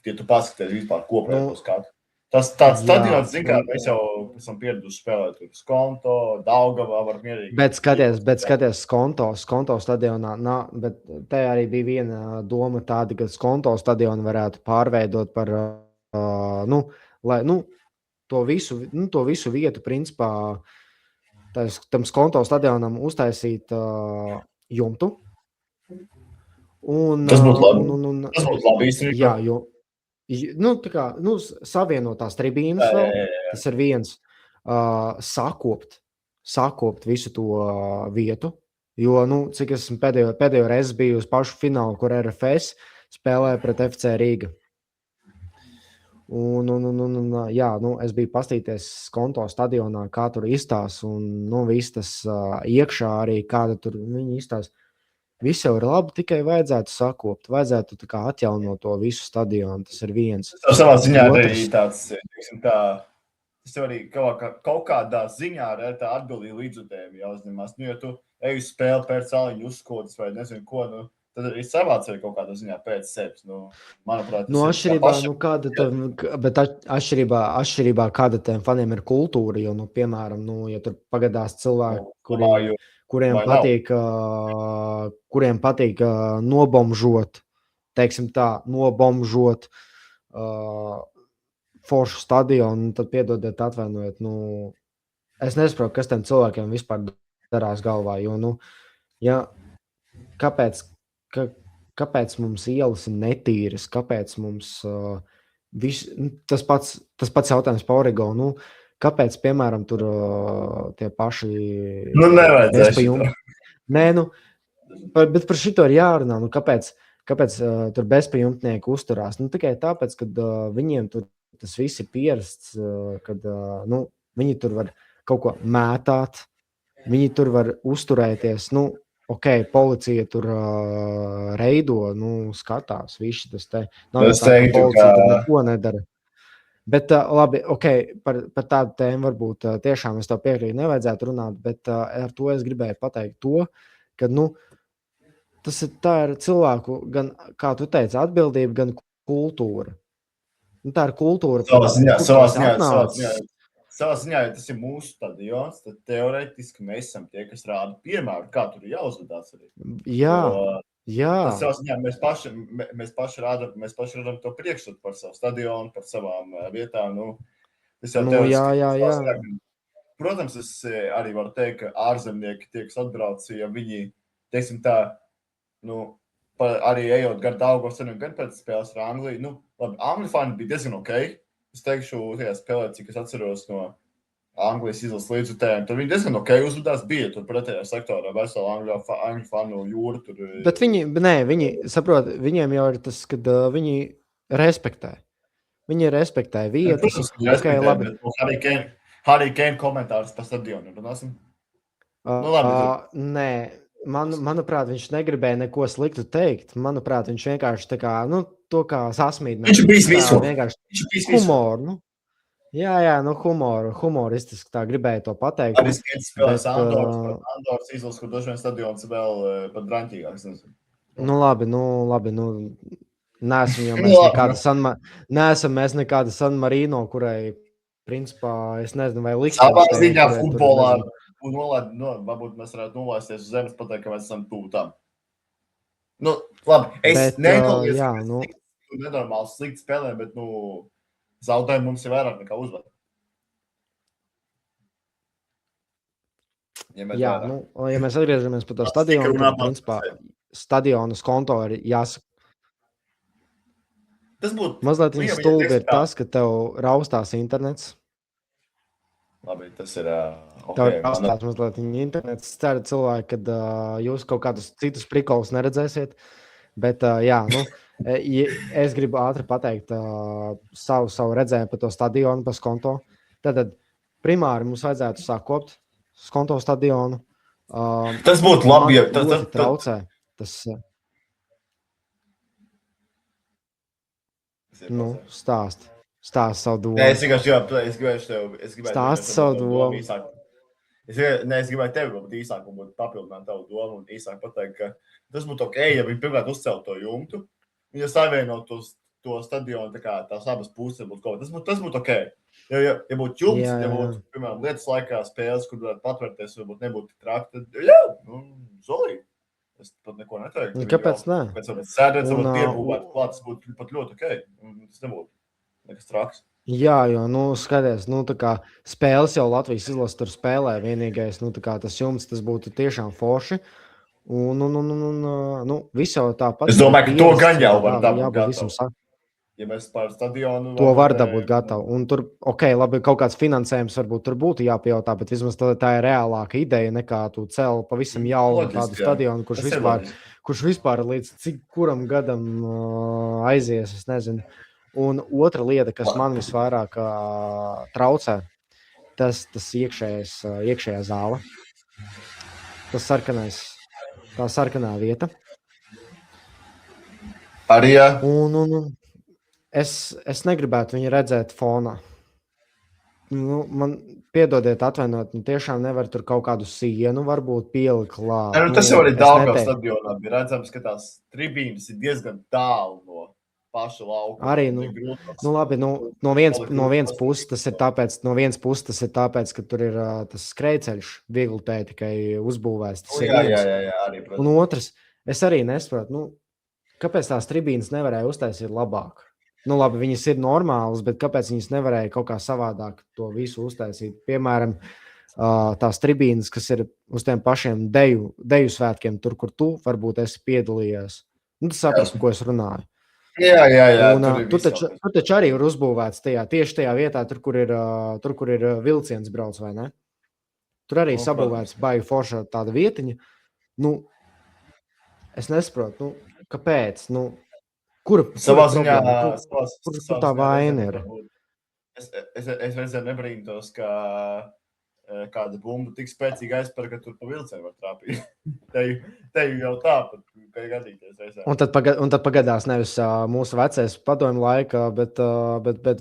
ja tu paskaties vispār kopējos kādu. Tas tāds stadions, zin kā, mēs jau esam pieraduši spēlēt tur Skonto, Daugavā var mierīgi. Bet skaties Skonto stadionā, bet te arī bija viena doma tāda, ka Skonto stadionu varētu pārveidot par, lai, to visu vietu, principā, tam Skonto stadionam uztaisīt jumtu. Tas būtu labi. Tas būtu labi īstenībā. Jā, savienotās tribīnas vēl, tas ir viens, sakopt visu to vietu, jo, cik esmu pēdējo reizi biju uz pašu finālu, kur RFS spēlēja pret FC Rīga. Es biju pastīties Skonto stadionā, kā tur izstās, un, viss tas iekšā arī, kāda tur viņi izstās. Viss jau ir labi, tikai vajadzētu sakopt, vajadzētu atjaunot to visu stadionu, tas ir viens. Tas savā ziņā arī tāds, tas arī kaut kādā ziņā ir tā atbildīga līdzjutējuma jāuzņemās. Ja tu ej uz spēli pēc cāliņu uzkodas vai nezinu ko, tad arī savāc arī kaut kādā ziņā pēc sevis. Nu, manuprāt, Nu, tas ir atšķirībā, bet atšķirībā, kāda tiem faniem ir kultūra, jo, piemēram, ja tur pagadās cilvēki, kuriem patīk nobomžot, teiksim tā, foršu stadionu, tad piedodiet, atvainojiet, es nesaprotu, kas tiem cilvēkiem vispār darās galvā, jo, kāpēc mums ielas ir netīras, kāpēc mums tas pats jautājums par Oregonu, kāpēc, piemēram, tur tie paši nevajadzēs. Nē, bet par šito ir jārunā, kāpēc tur bezpajumtnieki uzturās? Tikai tāpēc, ka viņiem tur tas viss ir pierasts, kad viņi tur var kaut ko mētāt, viņi tur var uzturēties, policija tur reido, skatās, visi tas te. Nav jau tā, ka policija tur neko nedara. Bet labi, par tādu tēmu varbūt tiešām es tev piekrītu, nevajadzētu runāt, bet ar to es gribēju pateikt to, ka, tā ir cilvēku, gan, kā tu teici, atbildība, gan kultūra. Tā ir kultūra. Savā ziņā, ja tas ir mūsu stadions, tad teorētiski mēs esam tie, kas rāda piemēru, kā tur ir jāuzvedās arī. Jā. Tas savā ziņā mēs paši rādam to priekšstatu par savu stadionu, par savām vietām. Tas jau jā. Protams, es arī varu teikt, ka ārzemnieki tiek atbrauc, ja viņi, teiksim tā, arī ejot gar Daugavpili, gan pēc spēles ar Angliju. Labi, Angļu fani bija diezgan ok. Es teikšu, tajā spēlē, cik es atceros no Anglijas izlases līdzjutējiem, tur viņi diezgan ok uzvedās, bija tur pretējā sektorā, vesela Angļu fanu jūra. Tur. Bet viņi saprot, viņiem jau ir tas, kad viņi respektē. Viņi respektē vietas. Labi. Harry Kane komentārs par stadionu. Nē. Manuprāt, viņš negribēja neko sliktu teikt. Manuprāt, viņš vienkārši tā kā, to kā sasmīdināt. Viņš bijis visu. Humoru. Jā, humoristiski tā gribēja to pateikt. Arī skaits spēlēs Andors izlases, kur dažvien stadions vēl pat draņķīgāks. Labi. Neesam mēs nekāda San Marino, kurai, principā, es nezinu, vai liks. Savā ziņā futbolā. Varbūt mēs varētu nolaisties uz zemes, pateikt, ka mēs esam tuvu tam. Labi, es nenoliedzu, ka nenormāli slikti spēlē, bet, zaudējumi mums ir vairāk nekā uzvar. Ja mēs atgriežamies par to stadionu, tad, principā, stadionas konto ir jāsaka. Mazliet stulbi ir tas, ka tev raustās internets. Labi, tas ir Tev raustās mazliet internets. Es ceru, cilvēki, kad jūs kaut kādus citus prikolus neredzēsiet. Bet, es gribu ātri pateikt savu redzējumu par to stadionu, par skonto. Tad primāri mums vajadzētu sākt kopt skonto stadionu. Tas būtu labi, ja tas traucē. Stāst savu domu. Es gribēju Stāst savu domu. Es gribēju tevi īsāk papildināt tavu domu un īsāk pateikt, ka tas būtu ok, ja viņi pirmkārt uzcelt to jumtu, un ja savienot to stadionu, tās abas puses būtu kaut kā. Tas būtu ok. Ja būtu jumts, ja būtu, piemēram, lietas laikā spēles, kur varētu patvērties, varbūt nebūtu traki, tad solīgi. Es pat neko neteiktu. Kāpēc ne? Kāpēc sēdēt, varbūt piebūvēt klāt, tas būtu pat ļoti ok. Tas nebūtu nekas traks. Jā, jo, skaties, tā kā spēles jau Latvijas izlase tur spēlē vienīgais, tā kā tas jumts, tas būtu tiešām forši. Un, viss jau tāpat. Es domāju, ka to gan jau var dabūt gatavu. Ja mēs par stadionu... To var dabūt gatavu. Un tur, labi, kaut kāds finansējums varbūt tur būtu jāpajautā, bet vismaz tā ir reālāka ideja, nekā tu cel pavisam jaunu tādu stadionu, kurš vispār līdz kuram gadam aizies, es nezinu. Un otra lieta, kas man visvairāk traucē, tas iekšējā zāle. Tā sarkanā vieta. Arī, jā. Un es negribētu viņu redzēt fonā. Man piedodiet, atvainot, tiešām nevar tur kaut kādu sienu varbūt pielikt klāt. Tas jau arī es Daugavas neteiktu. stadionā bija redzams, ka tās tribīnes ir diezgan tālu no paša laukuma. Arī, labi, no vienas puses tas ir tāpēc, ka tur ir tas skrejceļš viegli tikai uzbūvēts. Tas ir viens. Jā, arī, protams. Un otrs, es arī nesaprotu, kāpēc tās tribīnes nevarēja uztaisīt labāk. Labi, viņas ir normālas, bet kāpēc viņas nevarēja kaut kā savādāk to visu uztaisīt? Piemēram, tās tribīnes, kas ir uz tiem pašiem deju svētkiem, tur, kur tu varbūt esi piedalījies. Tu saprati, ko es runāju. Jā. Un, tu taču arī ir uzbūvēts tieši tajā vietā, tur, kur ir vilciens brauc, vai ne? Tur arī sabūvēts baigi forša tāda vietiņa. Es nesaprotu, kāpēc? Kur ziņā tā vaina ir? Es reizēm nebrīnos, ka kāda bumba tik spēcīgi aizspēr, ka tur pa vilcienu var trāpīt. Te jau tāpat, ka ir gadīties reizēm. Un tad pagadās nevis mūsu vecais padomju laika, bet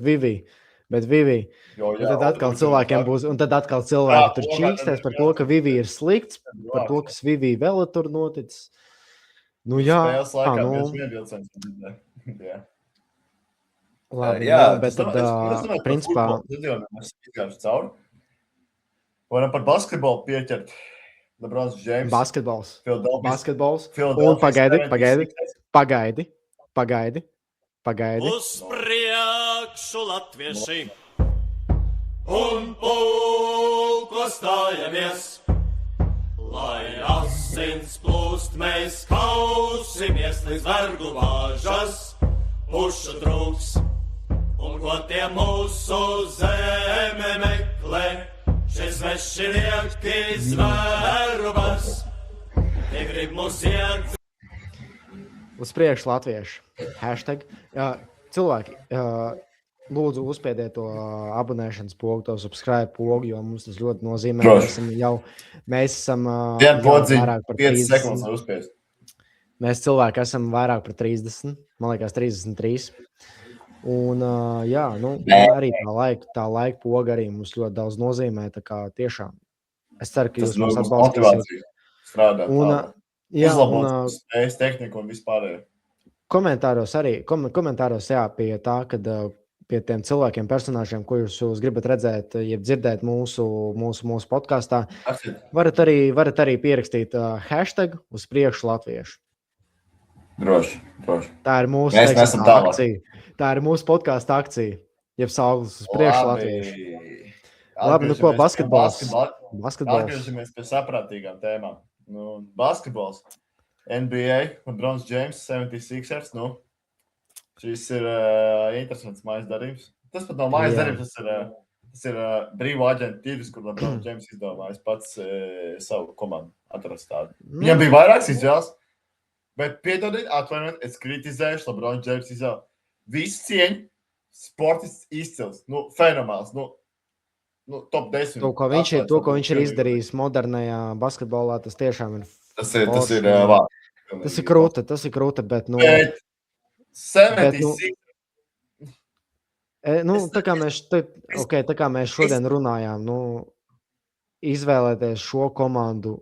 Vivi. Tad atkal cilvēkiem būs, un tad atkal cilvēki tur čīkstēs par to, ka Vivi ir slikts, par to, kas Vivi vēl ir tur noticis. Spēles laikā mēs vienvilcens. Labi, bet tad, principā... Mēs izgājuši cauri. Varam par basketbolu pieķert. LeBrons James. Basketbols. Un pagaidi. Uz priekšu latvieši un pulko stājamies. Lai asins plūst, mēs kausimies līdz vergu vāžas, pušu trūks, un ko tie mūsu zeme meklē, šis vešinieki zvērubas, tie grib mūs iet. Uz priekšu latvieši. Hashtag. Cilvēki, lūdzu uzspiediet to abonēšanas pogu, to subscribe pogu, jo mums tas ļoti nozīmē. Mēs esam vairāk par 5 sekundes uzspiest. Mēs cilvēki esam vairāk par 30, man liekas 33. Un arī tā laika poga arī mums ļoti daudz nozīmē, tā kā tiešām. Es ceru, ka jūs mums atbalstīsiet. Strādāt uzlabot spējas tehniku un vispārējo. Komentāros pie tā, kad pie tiem cilvēkiem, personāžiem, ko jūs gribat redzēt, jeb dzirdēt mūsu podkastā, varat arī pierakstīt hashtag uz priekšu latviešu. Droši. Tā ir mūsu akcija. Tā ir mūsu podkāsta akcija. Jeb sauklis uz priekšu latviešu. Labi, ko basketbols? Atgriežamies pie saprātīgām tēmām. Basketbols. NBA, LeBrons James, 76ers. Šis ir interesants mājas darījums. Tas pat nav mājas darījums, tas ir brīvo aģentu tīrus, kur LeBron James izdomājis pats savu komandu atrast tādu. Viņam bija vairākas izvēles, bet piedodiet, atvainojiet, es kritizējuši LeBron James izvēli. Viss cieņ, sportists izcils, fenomāls, top 10. To, ko viņš ir izdarījis modernajā basketbolā, tas tiešām ir Tas ir vārds. Tas ir krūta, bet, Bet 76. Tā kā mēs šodien runājām, izvēlēties šo komandu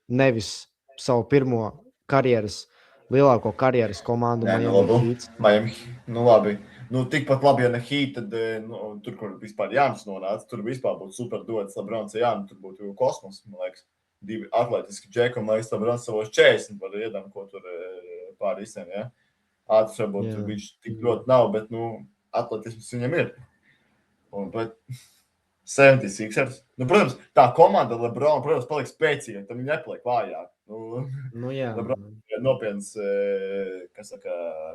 nevis savu pirmo lielāko karjeras komandu Miami. Labi. Tikpat labi, ja ne Heat, tad tur, kur vispār Jānis nonāca, tur vispār būtu super dots LeBrons, tur būtu kosmos, man liekas. 2 atletiski džeki, un man liekas, LeBrons savos 40 var iedam, ko tur pāri visiem, ja? Ātrs varbūt viņš tik ļoti nav, bet, atletisms viņam ir. Bet 76ers. Protams, tā komanda LeBron, paliek spēcīga, tad viņi nepaliek vājāk. LeBron ir nopietns,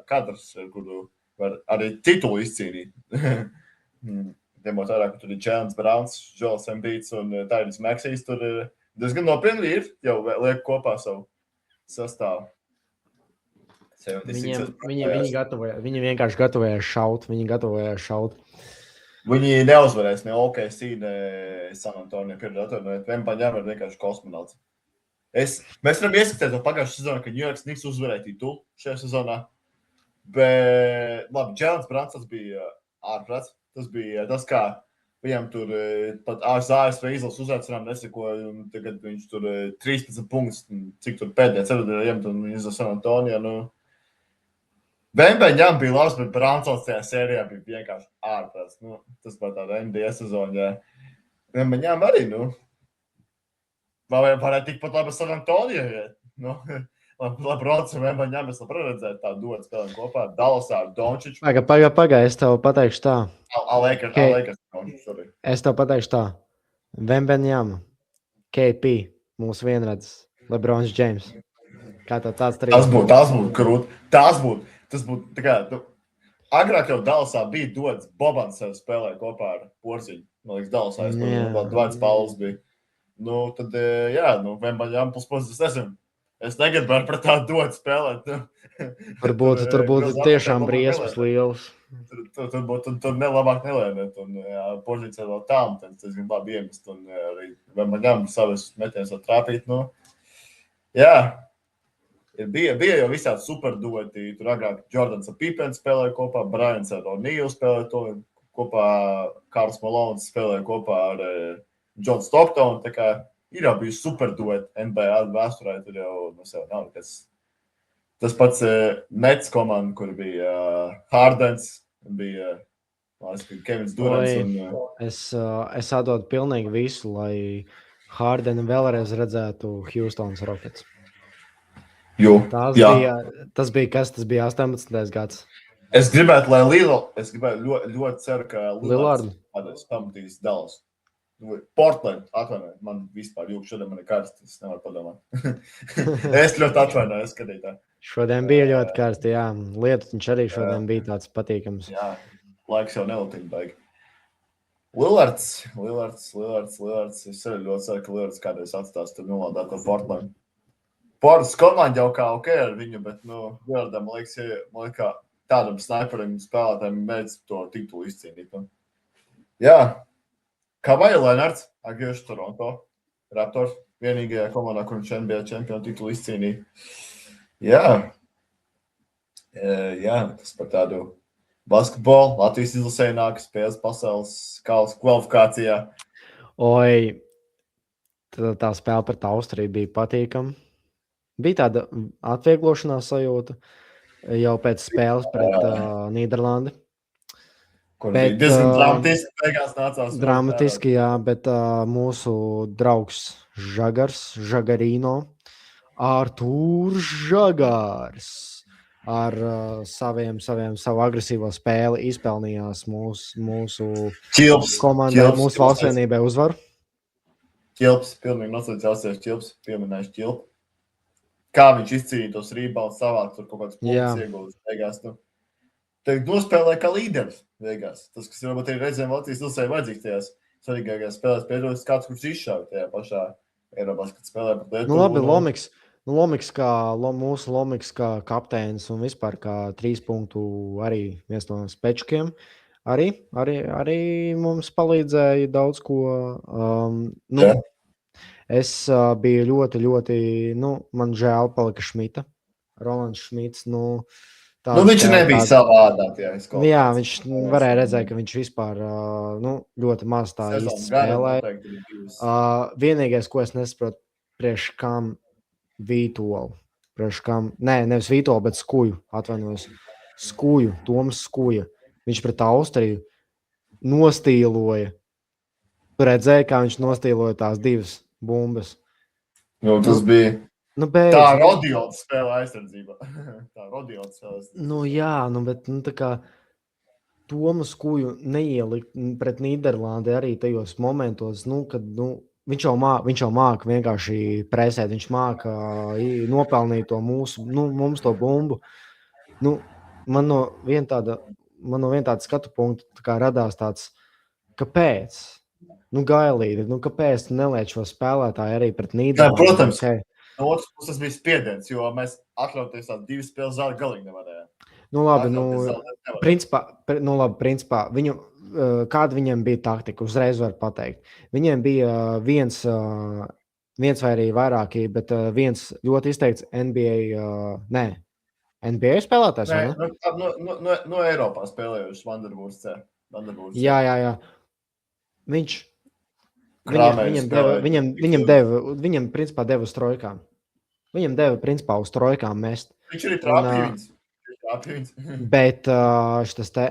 kadrs, kuru var arī titulu izcīnīt. Ņemot vērā, ka tur ir Jaylen Browns, Joels Embiids un Tyrese Maxeys, tur ir diezgan nopietni ir, jau liek kopā savu sastāvu. Viņi vienkārši gatavojās šaut. Viņi neuzvarēs ne OKC, ne San Antonio piedodot, Vembaņām ir vienkārši kosmonauts. Mēs varam ieskatīt to pagājušajā sezonā, ka New York Knicks uzvarēja titulu šajā sezonā, bet, labi, Jaylen Browns tas bija ārprāts. Tas bija tas, kā Viņam tur pat ASV izlases uzaicinām nesekoja, un tagad viņš tur 13 punktus, cik tur pēdējā ceturtajā iemet, un viņš uz San Antonio, Vembeņam bija labs, bet Bransons tajā sērijā bija vienkārši ārprāts. Tas bija tāda NBA sezonā. Vembeņam arī, varētu tikpat labi San Antonio, Lebrons un Vembeņam es labprāt redzētu tādu dotu spēlēm kopā ar Dallasā, ar Dončiču. Pagaid, es tev pateikšu tā. Es tev pateikšu tā. Vembeņam, KP, mūsu vienredzes, Lebrons James. Kā tev tāds trīs? Tas būtu krūti. Tas būtu tā kā, agrāk jau Dallasā bija dots Bobans sev spēlē kopā ar Porziņu. Man liekas, Dallasā vēl Dvaits Pauls bija. Tad, Vembeņam plus, es negribētu par tādu dotu spēlēt. Tur būtu tiešām briesmas lielas. Tur labāk nelēnēt. Porziņš vēl tām, tas gan labi iemest. Un arī Vembeņam savas metienas var trāpīt. Bija jau visādi superdoti. Tur agrāk Jordans ar Pippens spēlēja kopā, Bryans ar O'Neal spēlēja to kopā, Karls Malones spēlēja kopā ar John Stockton. Tā kā ir jau bijusi superdoti NBA vēsturē. Tur jau nav nekas. Tas pats Nets komanda, kur bija Hardens, bija Kevins Durants. Es atdodu pilnīgi visu, lai Hardeni vēlreiz redzētu Houstons Rockets. Tas bija 18. gads. Es gribētu, lai ļoti ceru, ka Lillards pamatīs Dallas. Portland, atvainojiet, man vispār jūk šodien man ir karsts, es nevaru padomāt. Es ļoti atvainojos, skatītāji. Šodien bija ļoti karsti, jā. Lietutiņš arī šodien bija tāds patīkams. Jā, laiks jau nelatiņ baigi. Lillards. Es arī ļoti ceru, ka Lillards kādreiz atstās tur nolādāt ar Portland. Portas komanda jau kā ok ar viņu, bet, Lillardam, man liekas, tādam sniperim spēlētājiem mēdz to titulu izcīnīt. Jā, Kawhi Leonards, atgriežas Toronto Raptors, vienīgajā komandā, kur viņš NBA čempionu titulu izcīnīja. Jā, tas par tādu basketbolu. Latvijas izlasē nāk spēles pasaules kvalifikācijā. Oi, tā spēle pret Austriju bija patīkama. Bija tāda atvieglošanās sajūta jau pēc spēles pret Nīderlandi. Kur bija diezgan dramatiski, beigās nācās. Dramatiski, jā, bet mūsu draugs Žagarino, Artūrs Žagārs ar savu agresīvo spēli izpelnījās mūsu komandai, mūsu valsts vienībai uzvaru. Ķilps, pilnīgi nosacījās Ķilps, pieminējuši Ķilpu. Kā viņš izcīnīja tos rebounds savākt, tur kaut kāds punkts ieguldis beigās. Tagad nospēlēja kā līderis beigās. Tas, kas varbūt ir reizēm Latvijas izlasē vajadzīgs tajās svarīgākajās spēlēs, piedodas kāds, kurš izšāva tajā pašā Eirobasket spēlē pret Lietuvu. Lomiks mūsu Lomiks kā kapteinis un vispār kā 3 punktu arī viens no spečkiem. Arī mums palīdzēja daudz ko. Es biju ļoti, man žēl palika Šmita, Rolands Šmits, viņš nebija savādā tajā izkolā. Jā, viņš varēja redzēt, ka viņš vispār, ļoti maz tā īsti spēlēja. Vienīgais, ko es nesaprotu, priekš kam Vītolu, nevis Vītolu, bet Skuju, atvainojos. Toms Skuja. Viņš pret Austriju nostīloja. Tu redzēji, kā viņš nostīloja tās divas bumbas. Tas bija tā Rodions spēlē aizsardzībā. Bet tā kā Tomu Skuju neielikt pret Nīderlandi arī tajos momentos, kad viņš jau māka vienkārši presēt, viņš māka nopelnīt to mums to bumbu. Man no viena tāda skatu punkta kā radās tāds, kāpēc? Gailīgi, kāpēc tu neliec šo spēlētāju arī pret Nīderlandi? Jā, protams. Okay. No otras puses tas bija spiediens, jo mēs atļauties tās 2 spēles zāli galīgi nevarējām. Principā, kāda viņiem bija taktika, uzreiz var pateikt. Viņiem bija viens vai arī vairāki, bet viens ļoti izteikts NBA spēlētājs, vai ne? No Eiropā spēlējuši Vanderburgs C. Jā. Viņam principā deva uz trojkām. Viņam deva principā uz trojkām mest. Viņš arī trāpīja viņus. Bet šis te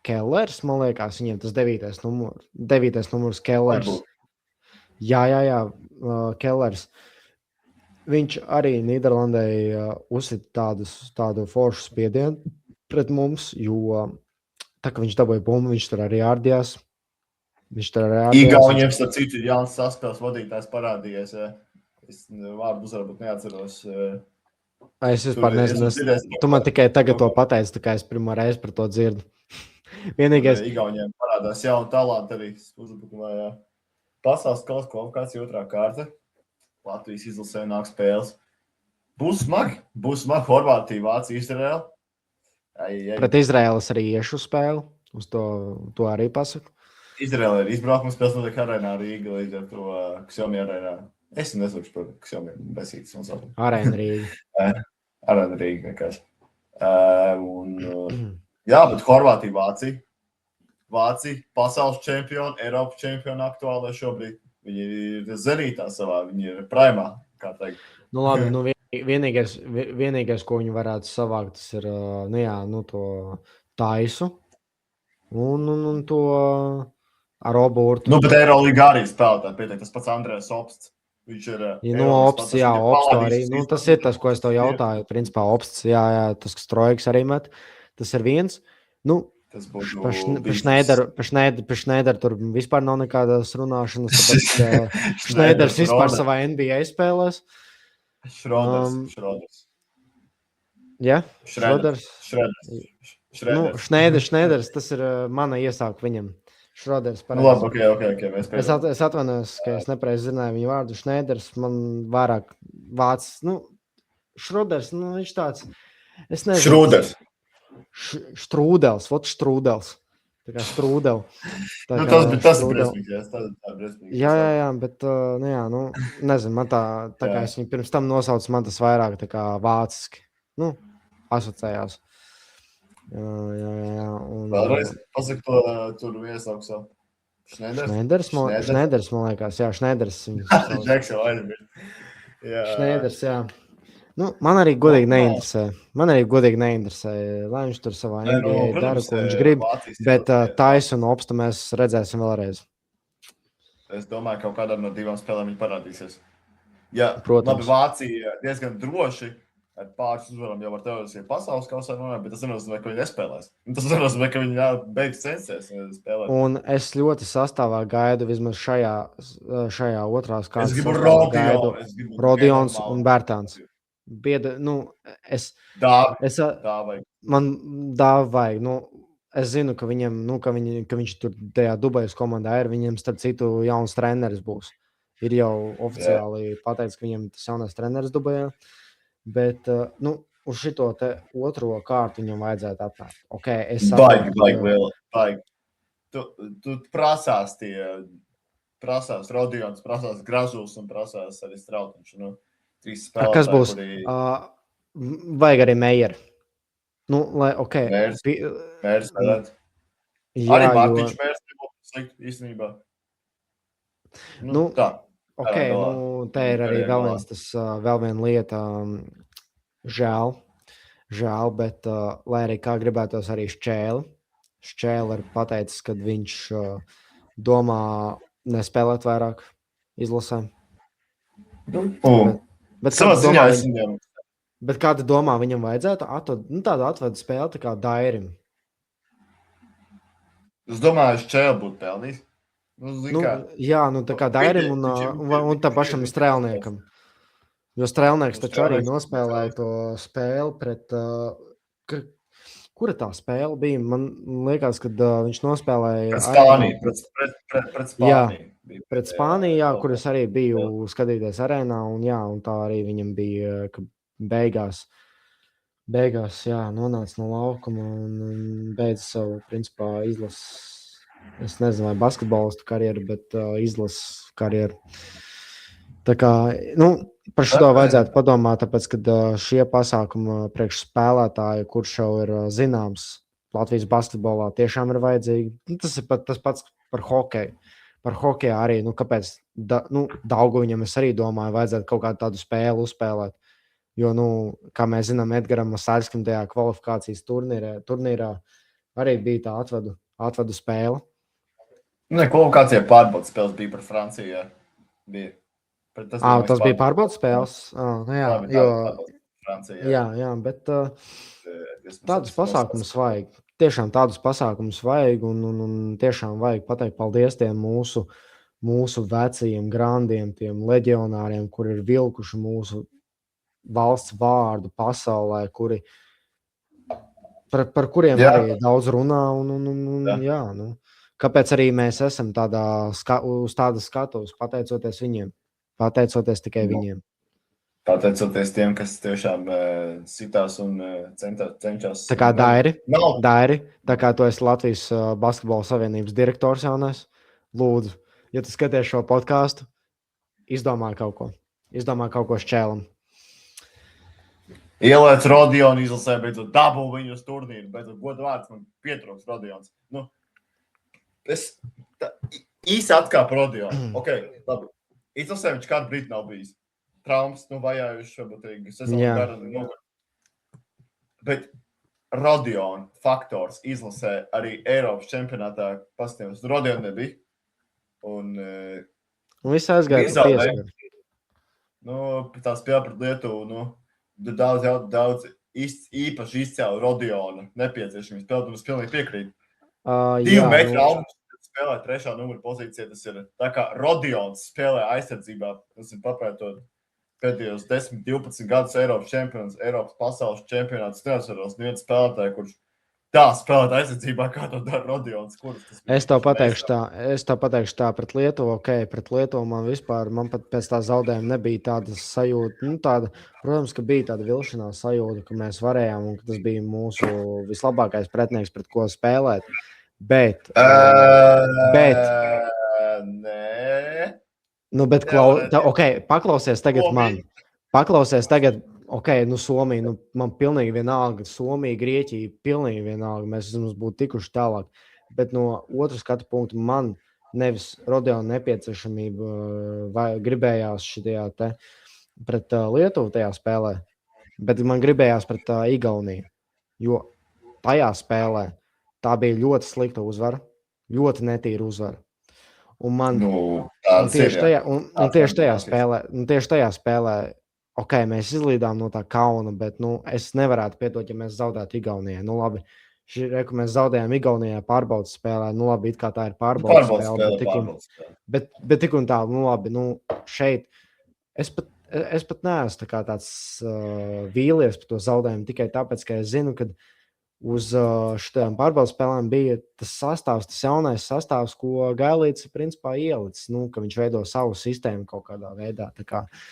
Kellers, man liekas, viņiem tas 9. numurs Kellers. Jā, Kellers. Viņš arī Nīderlandē uzsita tādu foršu spiedienu pret mums, jo tā, ka viņš dabūja bumbu, viņš tur arī ārdījās. Igauniem, starp citu, ir jauns saspēles vadītājs parādījies. Es vārdu varbūt neatceros. Es vispār nezinu. Tu man tikai tagad to pateici, tā kā es pirmo reizi par to dzirdu. Vienīgais. Igauniem parādās jaunu talantu arī uzbrukumā. Pasaules kausa kvalifikācija 2. kārta. Latvijas izlasē nāk spēles. Būs smagi. Horvātija, Vācija, Izraela. Pret Izraēlas arī iešu spēli. Uz to arī pasaku. Izraela ir izbraukums spēles notiek arēnā Rīga līdz ar to Xiaomi arēnā. Es nesakšu par Xiaomi besītas un savu. Arēna Rīga. Arēna Rīga nekas. Jā, bet Horvātija, Vācija. Vācija, pasaules čempioni, Eiropas čempioni aktuālē šobrīd. Viņi ir zenītā savā, viņi ir primā, kā teikt. Nu labi, vienīgais, ko viņi varētu savākt, tas ir, to Taisu un to Robortu. Nu, bet Eirolīgā arī spēlētāji pietiek, tas pats Andrēs Opsts. Viņš ir Opsts, Opsts arī. Tas ir tas, ko es tev jautāju. Principā Opsts, tas, kas Trojks arī met. Tas ir viens. Par Schneideru tur vispār nav nekādas runāšanas, tāpēc Schneiders vispār savā NBA spēlēs. Šroders. Jā? Šroders. Schneiders, tas ir mana iesāka viņam. Šroders. Labi, ok. Es atvainojos, ka es nepareizi zināju viņu vārdu. Schneiders man vairāk vācis. Šroders, viņš tāds. Es nezinu. Šrūders. Štrūdels. Tā kā strūdel. Tas ir briesmīgi. Jā, bet, nezinu, man tā kā es viņu pirms tam nosaucu, man tas vairāk tā kā vāciski. Asociējās. Jā. Vēlreiz pasaka to tur iesaukt savu. Šneiders, man liekas. Jā, Šneiders. Šneiders, jā. Man arī godīgi neinteresē. Lai viņš tur savā NBA dara, ko viņš grib. Bet Taisu un Opstu mēs redzēsim vēlreiz. Es domāju, ka kaut kādā no 2 spēlēm viņi parādīsies. Jā, protams. Labi, Vācija diezgan droši ar pāris uzvaram jau var teorētiski pasaules kausā nonākt, bet tas nenozīmē, ka viņi nespēlēs. Tas nenozīmē, ka viņi beigs censties spēlēt. Un es ļoti sastāvā gaidu vismaz šajā otrās kārtas. Es gribu Rodions un Bērtāns. Man dāva vajag. Es zinu, ka viņam, ka viņš tur tajā Dubajas komandā ir. Viņam, starp citu, jauns treneris būs. Ir jau oficiāli pateicis, ka viņam tas jaunais treneris Dubajā. Bet, uz šito te otro kārtu viņam vajadzētu atnākt. Okay, Baigi. Tu prasās Rodions, prasās Gražuls un prasās arī Strautiņš. Kas būs? Vajag arī Meijeri. Mērs spēlēt. Arī Mārtiņš Mērs nebūtu slikti īstenībā. Tā. Te ir arī vēl viena lieta. Žēl, bet lai arī kā gribētos arī Šķēle ir pateicis, ka viņš domā nespēlēt vairāk izlasē. Bet kāda domā viņam vajadzētu tādu atvedu spēli tā kā Dairim? Es domāju, Šķēle būtu pelnījis. Tā kā Dairim un tam pašam Strēlniekam. Jo Strēlnieks taču arī nospēlēja to spēli pret... Kura tā spēle bija? Man liekas, kad viņš nospēlēja... Pret Spāniju. Jā, pret Spāniju, kuras arī biju skatīties arēnā. Un tā arī viņam bija, ka beigās nonāca no laukuma un beidza savu, principā, izlases. Es nezinu, vai basketbolistu karjeru, bet izlases karjeru. Tā kā, par šo vajadzētu padomāt, tāpēc, ka šie pasākumi priekš spēlētāju, kurš jau ir zināms Latvijas basketbolā tiešām ir vajadzīgi. Tas ir tas pats par hokeju. Par hokeju arī, kāpēc Daugaviņam es arī domāju, vajadzētu kaut kādu tādu spēli uzspēlēt. Jo, kā mēs zinām, Edgaram Masaļskim tajā kvalifikācijas turnīrā arī bija tā atvadu spēle. Kvalifikācijā pārbaudas spēles bija par Franciju. Tas bija pārbaudas spēles? Jā, bet tādus pasākumus vajag. Tiešām tādus pasākumus vajag un tiešām vajag pateikt paldies tiem mūsu vecajiem grandiem, tiem leģionāriem, kuri ir vilkuši mūsu valsts vārdu pasaulē, par kuriem arī daudz runā. Kāpēc arī mēs esam uz tādas skatuves, pateicoties viņiem, pateicoties tikai viņiem. Pateicoties tiem, kas tiešām sitās un cenšas. Tā kā Dairi, tā kā tu esi Latvijas Basketbola Savienības direktors jaunais, lūdzu, ja tu skaties šo podcastu, izdomā kaut ko šķēlam. Ielēc Rodionu izlasē, beidzot dabū viņu uz turnīru, beidzot godu vārds man pietrūks Rodions. Es īsi atkāpu Rodionu. Labi. Izlasē viņš kādu brīdi nav bijis. Traumas, vajājuši, varbūt sezonu garu. Bet Rodiona faktors izlasē arī Eiropas čempionātā pasniedz. Rodiona nebija. Un viss aizgāja pa pieskaru. Tā spēle pret Lietuvu, daudz īpaši izcēla Rodiona nepieciešamības spēlēt, un es pilnīgi piekrītu. 2 metru augsts spēlē 3. numura pozīcija, tas ir tā kā Rodions spēlē aizsardzībā, tas ir papētot pēdējos 10-12 gadus Eiropas čempions, Eiropas pasaules čempionāts, neatceros neviens spēlētāji, kurš tā spēlēt aizsardzībā, kā to dara Rodions. Es tev pateikšu tā pret Lietuvu, pret Lietuvu man pat pēc tā zaudējuma nebija tāda sajūta, protams, ka bija tāda vilšanās sajūta, ka mēs varējām un ka tas bija mūsu vislabākais pretinieks, pret ko spēlēt, bet paklausies tagad man. Paklausies tagad, Somija, man pilnīgi vienalga, Somija, Grieķija, pilnīgi vienalga, mēs būtu tikuši tālāk. Bet no otras skatu punkta man nevis Rodiona nepieciešamība gribējās šitajā te pret Lietuvu tajā spēlē, bet man gribējās pret Igauniju, jo tajā spēlē tā bija ļoti slikta uzvara, ļoti netīra uzvara. Un man tieši tajā spēlē, mēs izlīdām no tā kauna, bet es nevarētu piedot, ja mēs zaudētu Igaunijai. Labi, mēs zaudējām Igaunijai pārbaudas spēlē, labi, it kā tā ir pārbaudas spēle, bet tik un tā, labi, šeit es pat neesmu tāds vīlies par to zaudējumu tikai tāpēc, ka es zinu, ka uz šitām pārbaudas spēlēm bija tas sastāvs, tas jaunais sastāvs, ko Gailīts principā ielicis, ka viņš veido savu sistēmu kaut kādā veidā.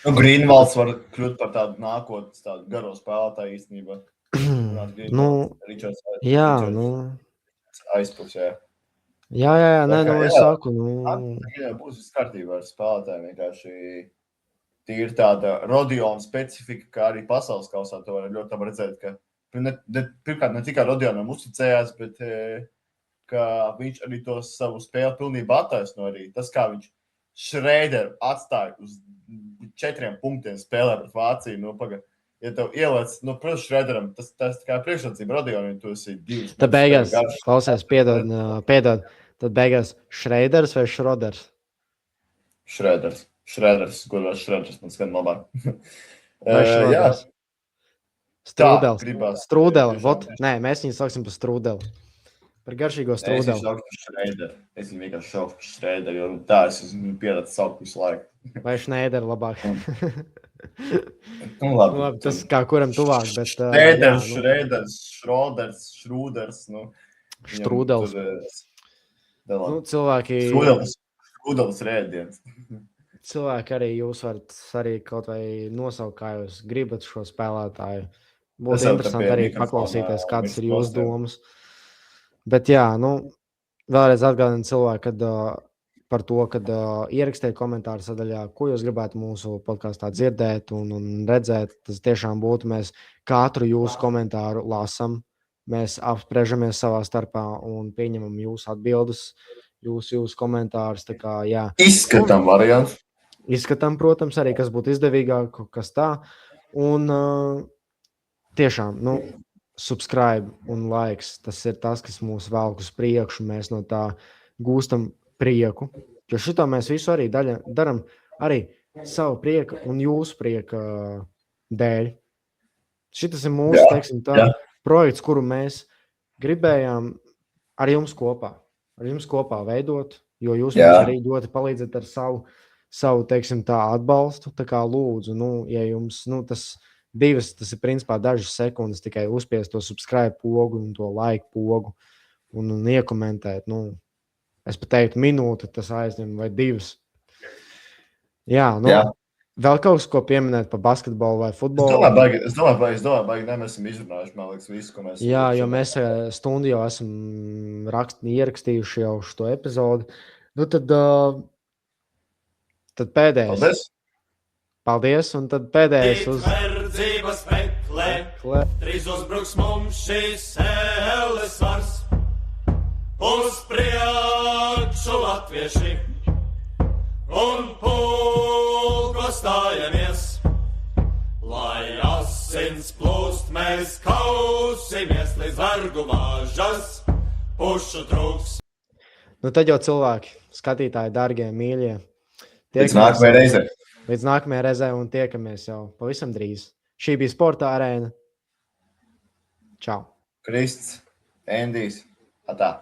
Grīnvalds var kļūt par tādu nākotnes, tādu garo spēlētāju īstenībā. Aizpusē. Es saku. Būs viss kārtībā ar spēlētājiem, vienkārši tīri tāda Rodiona specifika, kā arī pasaules kausā to var ļoti labi redzēt, ka pirmkārt, ne tikai Rodionam uzticējās, bet ka viņš arī to savu spēli pilnībā attaisno arī. Tas, kā viņš Šrēderu atstāja uz 4 punktiem spēlē pret Vāciju, ja tev ielēc, protams, Šrēderam, tas kā priekšrocība Rodionam, tu esi 2. Tad beigās, klausies, piedod, tad beigās Šrēders vai Šroders? Šrēders, godās Šrēders, man skan labāk. Vai Šroders? Strūdeli. Strūdeli. Nē, mēs viņu sauksim par strūdeli. Par garšīgo strūdeli. Es viņu saukšu par Šrēderi. Es viņu vienkārši saukšu par Šrēderi, jo tā es esmu pieredzis saukt visu laiku. Vai Šneideri labāk? Labi, tas kā kuram tuvāk, bet... Šrēders, Šrūders, Štrūdels. Cilvēki... Štrūdelis rēdiens. Cilvēki arī jūs varat arī kaut vai nosaukt, kā jūs gribat šo spēlētāju. Būtu interesanti arī paklausīties, kādas ir jūsu domas. Bet jā, vēlreiz atgādinu cilvēku, par to, kad ierakstiet komentāru sadaļā, ko jūs gribētu mūsu podkastā dzirdēt un redzēt. Tas tiešām būtu, mēs katru jūsu komentāru lasam, Mēs apspriežamies savā starpā un pieņemam jūsu atbildes, jūsu komentārus. Tā kā, jā. Izskatām variantu. Izskatām, protams, arī, kas būtu izdevīgāk, kas tā. Un tiešām, subscribe un likes, tas ir tas, kas mūs velk uz priekšu. Mēs no tā gūstam prieku. Jo šito mēs visu arī daram arī savu prieku un jūsu prieka dēļ. Šitas ir mūsu, projekts, kuru mēs gribējām ar jums kopā veidot, jo jūs mums arī ļoti palīdzat ar savu teiksim tā, atbalstu. Tā kā lūdzu, ja jums tas ir principā dažas sekundes tikai uzspiest to subscribe pogu un to like pogu un iekomentēt. Es pat teiktu minūte, tas aizņem vai 2. Jā. Vēl kaut ko pieminēt par basketbolu vai futbolu? Es domāju, mēs esam izrunājuši, man liekas, visu, ko mēs... Jā, jo mēs stundu jau esam ierakstījuši jau šo epizodi. Tad pēdējais. Paldies, un tad pēdējais uz... Verdzības meklē, drīz uzbruks mums šīs ēles vars. Uz priekšu latvieši un pulko stājamies, lai asins plūst, mēs kausimies līdz vergu vāžas pušu trūks. Tad jau cilvēki, skatītāji, dargie, mīļie. Līdz nākamajai reizei. Līdz nākamajai reizei un tiekamies jau pavisam drīz. Šī bija Sporta arēna. Čau. Krists, Endijs, atā.